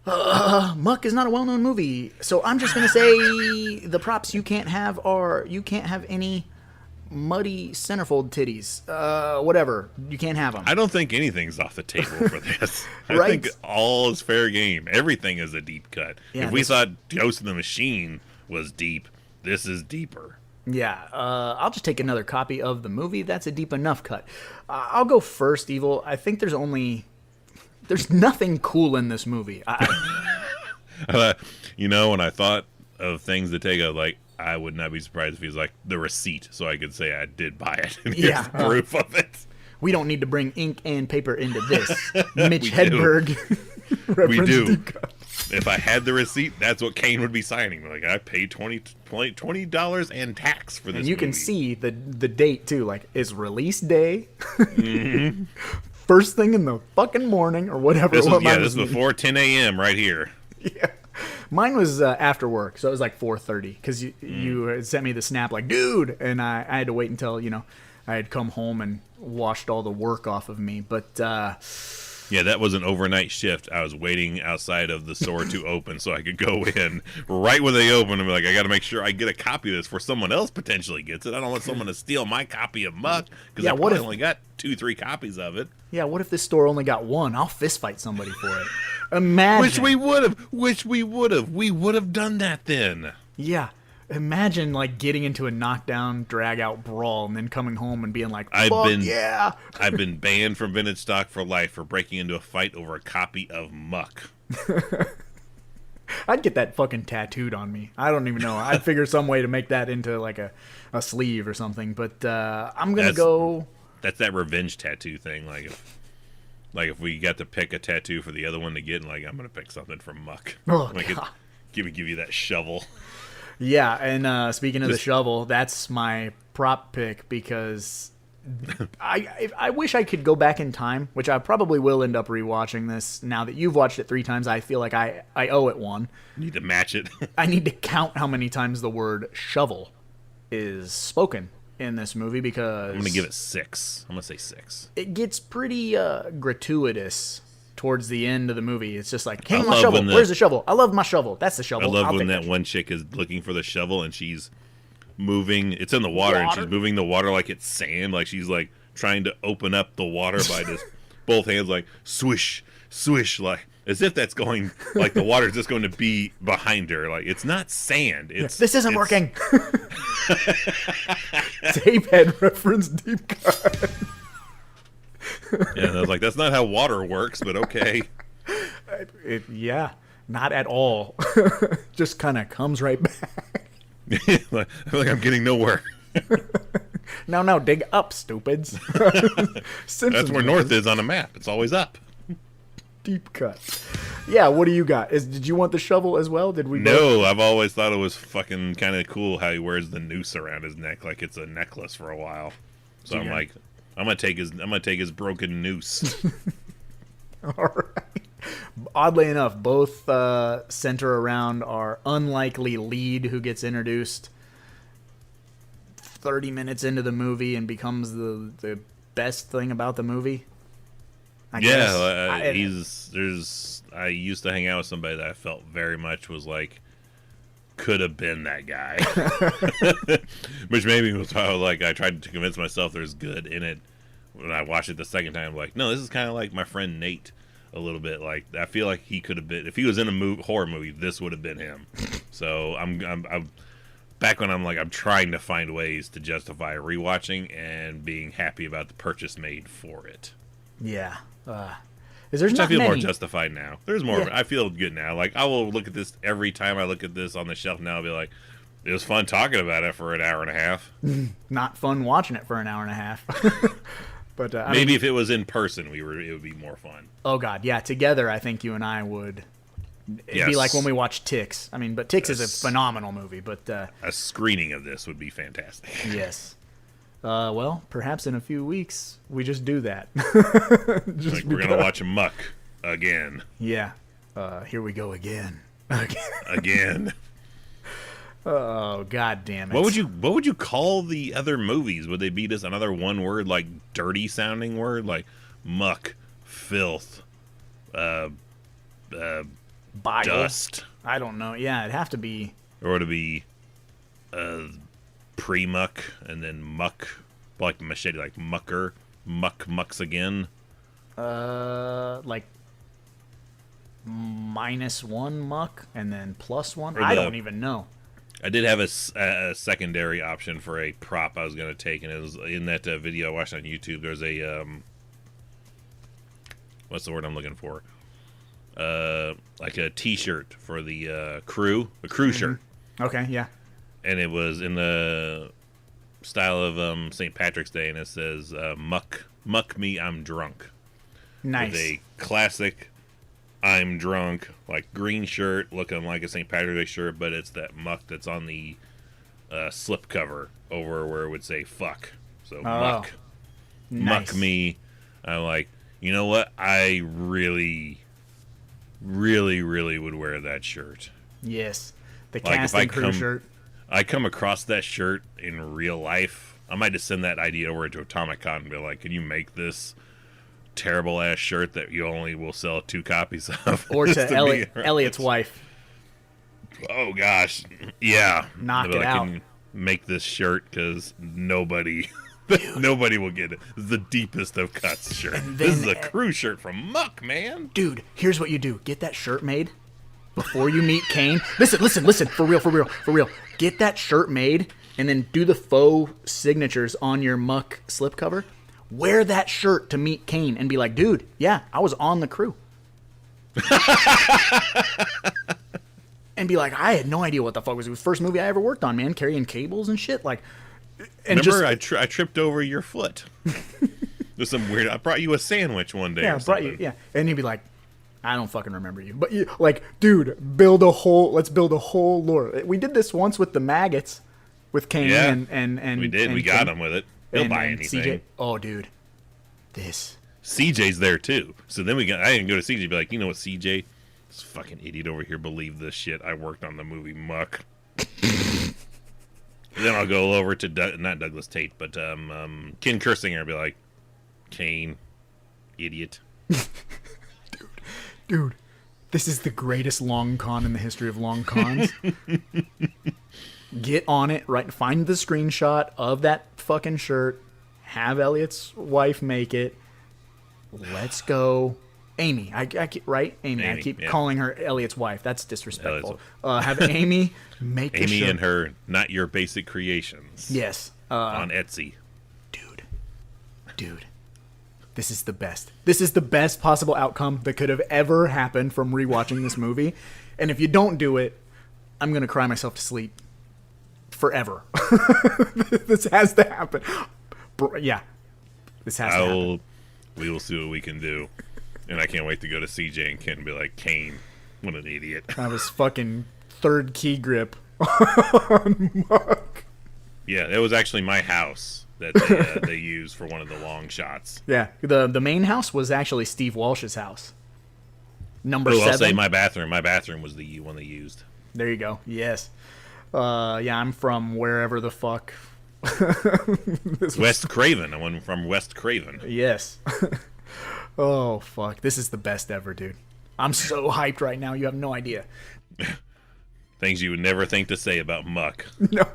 Muck is not a well-known movie, so I'm just gonna say the props you can't have are, you can't have any muddy centerfold titties. Whatever. You can't have them. I don't think anything's off the table for this. I Right. think all is fair game. Everything is a deep cut. Yeah, if we thought Ghost in the Machine was deep, this is deeper. Yeah, I'll just take another copy of the movie. That's a deep enough cut. I'll go first, Evil. I think there's nothing cool in this movie. When I thought of things to take out, like, I would not be surprised if he was like the receipt, so I could say I did buy it. And here's proof of it. We don't need to bring ink and paper into this. Mitch We Hedberg. We do. deep cut. If I had the receipt, that's what Kane would be signing. Like, I paid $20 and tax for this. And you can movie. see the date too. Like, it's release day. First thing in the fucking morning or whatever. This was, mine this was before 10 a.m. right here. Yeah. Mine was after work, so it was like 4:30 because you had sent me the snap like, dude, and I had to wait until I had come home and washed all the work off of me. But yeah, that was an overnight shift. I was waiting outside of the store to open so I could go in right when they open and be like, I got to make sure I get a copy of this before someone else potentially gets it. I don't want someone to steal my copy of Muck because I probably only got 2-3 copies of it. Yeah, what if this store only got one? I'll fist fight somebody for it. Imagine. Which we would have. We would have done that then. Yeah. Imagine like getting into a knockdown, drag out brawl, and then coming home and being like, "Fuck yeah!" I've been banned from vintage stock for life for breaking into a fight over a copy of Muck. I'd get that fucking tattooed on me. I don't even know. I'd figure some way to make that into like a sleeve or something. But I'm gonna go. That's that revenge tattoo thing. If we got to pick a tattoo for the other one to get, and I'm gonna pick something from Muck. Oh, God. Give you that shovel. Yeah, and speaking of the shovel, that's my prop pick because I wish I could go back in time, which I probably will end up rewatching this. Now that you've watched it 3 times, I feel like I owe it one. Need to match it. I need to count how many times the word shovel is spoken in this movie because... I'm going to give it 6. I'm going to say 6. It gets pretty gratuitous towards the end of the movie. It's just like, hey, my shovel. Where's the shovel? I love my shovel. That's the shovel. I love when that one chick is looking for the shovel and she's moving. It's in the water, and she's moving the water like it's sand. Like she's like trying to open up the water by just both hands, like swish, swish, like as if that's going, like the water's just going to be behind her. Like it's not sand. This isn't working. Tape head reference deep cut. Yeah, and I was like, that's not how water works, but okay. Yeah, not at all. Just kind of comes right back. I feel like I'm getting nowhere. No, dig up, stupids. That's where north is on a map. It's always up. Deep cut. Yeah, what do you got? Did you want the shovel as well? Did we? No, I've always thought it was fucking kind of cool how he wears the noose around his neck like it's a necklace for a while. So I'm like, I'm gonna take his broken noose. All right. Oddly enough, both center around our unlikely lead who gets introduced 30 minutes into the movie and becomes the best thing about the movie. I guess. I used to hang out with somebody that I felt very much was like could have been that guy, which maybe was how like I tried to convince myself there's good in it. When I watched it the second time, I'm like, no, this is kind of like my friend Nate a little bit. Like I feel like he could have been, if he was in a horror movie, this would have been him. So I'm back when I'm trying to find ways to justify rewatching and being happy about the purchase made for it. Yeah. Is there I feel many? more justified now. There's more. Yeah. I feel good now. Like I will look at this every time I look at this on the shelf now. I'll be like, it was fun talking about it for an hour and a half. Not fun watching it for an hour and a half. But maybe if it was in person, it would be more fun. Oh God, yeah. Together, I think you and I would. It'd be like when we watch Ticks. I mean, but Ticks is a phenomenal movie. But a screening of this would be fantastic. Yes. Well, perhaps in a few weeks we just do that. We're gonna watch Muck again. Yeah. Here we go again. Again. Oh God damn it! What would you call the other movies? Would they be just another one word, like dirty sounding word, like muck, filth, dust? I don't know. Yeah, it'd have to be. Or would it be pre-muck and then muck, like machete, like mucker, mucks again? Like -1 muck and then +1. I don't even know. I did have a secondary option for a prop I was going to take, and it was in that video I watched on YouTube. There's a what's the word I'm looking for? Like a T-shirt for the crew, a crew shirt. Okay, yeah. And it was in the style of St. Patrick's Day, and it says "Muck me, I'm drunk." Nice. With a classic "I'm drunk," like green shirt, looking like a St. Patrick's Day shirt, but it's that muck that's on the slip cover over where it would say "fuck." So muck, nice. Muck me. I'm like, you know what? I really, really, really would wear that shirt. Yes, the Like cast if and crew shirt. I come across that shirt in real life, I might just send that idea over to Atomic Con and be like, can you make this terrible ass shirt that you only will sell 2 copies of? Or to Elliot's wife. Oh gosh, yeah. Knock it out. Can you make this shirt because nobody will get it. This is the deepest of cuts shirt. This is a crew shirt from Muck, man. Dude, here's what you do: get that shirt made before you meet Kane. Listen. For real. Get that shirt made, and then do the faux signatures on your Muck slipcover. Wear that shirt to meet Kane and be like, dude, yeah, I was on the crew. and be like, I had no idea what the fuck was the first movie I ever worked on, man, carrying cables and shit. Like, and remember, I tripped over your foot. There's some weird. I brought you a sandwich one day. Yeah, or something. and you'd be like, I don't fucking remember you, but you, like, dude, let's build a whole lore. We did this once with the maggots, with Kane and we did. And we got him with it. He'll buy anything. CJ. Oh, dude, this. CJ's there too. So then I didn't go to CJ. Be like, you know what, CJ, this fucking idiot over here believed this shit. I worked on the movie Muck. Then I'll go over to not Douglas Tate, but Ken Kersinger and be like, Kane, idiot. Dude, this is the greatest long con in the history of long cons. Get on it, right? Find the screenshot of that fucking shirt. Have Elliot's wife make it. Let's go. Amy, right? Amy. I keep calling her Elliot's wife. That's disrespectful. Have Amy make the shirt. Amy and her Not Your Basic Creations. Yes. On Etsy. Dude. This is the best. This is the best possible outcome that could have ever happened from rewatching this movie. And if you don't do it, I'm going to cry myself to sleep forever. This has to happen. Yeah. This has to happen. We will see what we can do. And I can't wait to go to CJ and Kent and be like, Kane, what an idiot. I was fucking third key grip on Muck. Yeah, it was actually my house that they used for one of the long shots. Yeah, the main house was actually Steve Walsh's house. Number 7. I'll say my bathroom. My bathroom was the one they used. There you go. Yes. Yeah, I'm from wherever the fuck. West Craven. I went from West Craven. Yes. Oh, fuck. This is the best ever, dude. I'm so hyped right now. You have no idea. Things you would never think to say about Muck. No.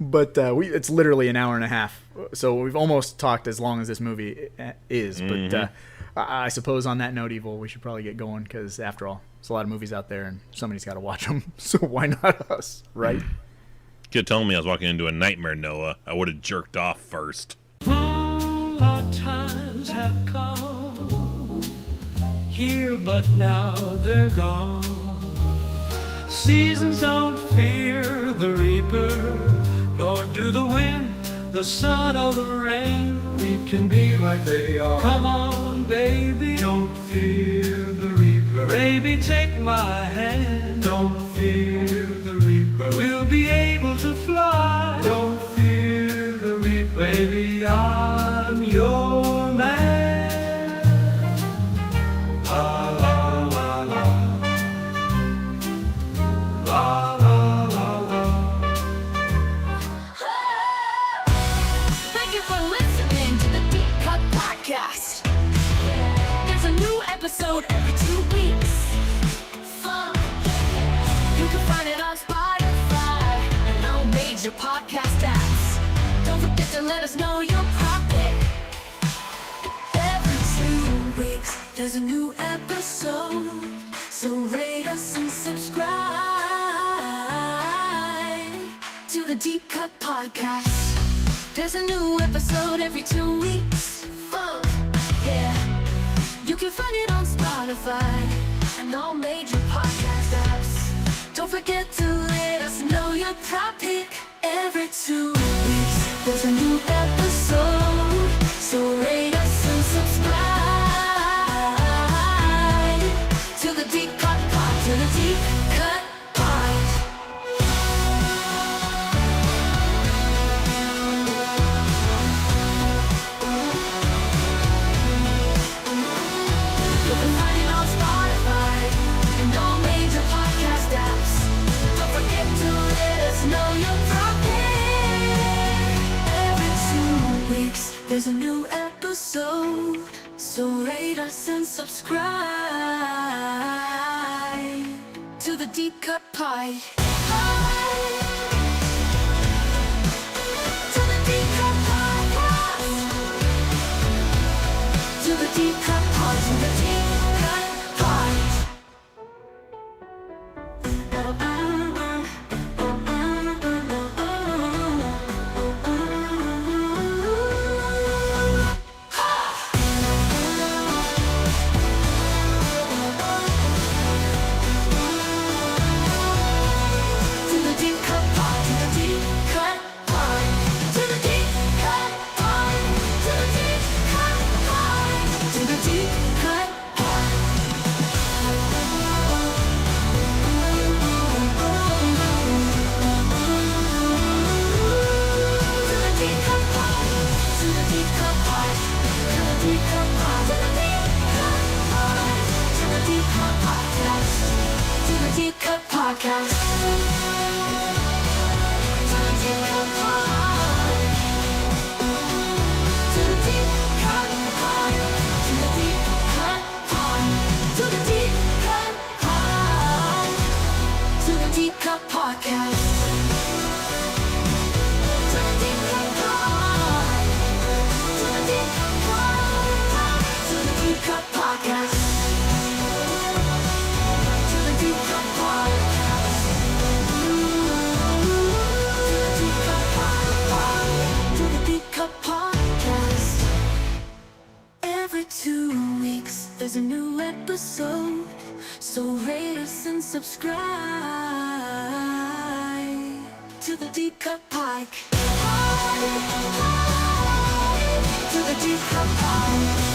But it's literally an hour and a half. So we've almost talked as long as this movie is. Mm-hmm. But I suppose on that note, Evil, we should probably get going because, after all, there's a lot of movies out there and somebody's got to watch them. So why not us, right? Could tell me I was walking into a nightmare, Noah. I would have jerked off first. Our times have come here, but now they're gone. Seasons don't fear the reaper, nor do the wind, the sun, or the rain. We can be like they are. Come on, baby, don't fear the reaper. Baby, take my hand. Don't fear the reaper. We'll be able to fly. Don't fear the reaper. Baby, I'm your man. La la la la. La la la la. Thank you for listening to the Deep Cut Podcast. There's a new episode every 2 weeks. Fun. You can find it on Spotify and all major podcast apps. Don't forget to let us know your topic. Every 2 weeks, there's a new episode. So rate us and subscribe to the Deep Cut Podcast. There's a new episode every 2 weeks. Fun, yeah. You can find it on Spotify and all major podcast apps. Don't forget to let us know your topic. Every 2 weeks, there's a new episode. So rate us and subscribe to the Deep Cut Pod, to the Deep Cut Pod. You can find it on Spotify and all major podcast apps. Don't forget to let us know your topic. Every 2 weeks, there's a new episode. So rate us and subscribe to the Deep Cut Pie. To the Deep Cut Podcast. To the Deep Cut Pod. To the Deep Cut Pod. Podcast. To the deep cut pod. To the deep cut pod. To the deep cut pod. To the deep cut pod. To the deep cut podcast. To the deep cut pod. To the deep cut pod. To the deep cut podcast. To the deep cut podcast. To the deep cut podcast. Every 2 weeks there's a new episode, so rate us and subscribe to the deep cut pike. To the deep cut pike.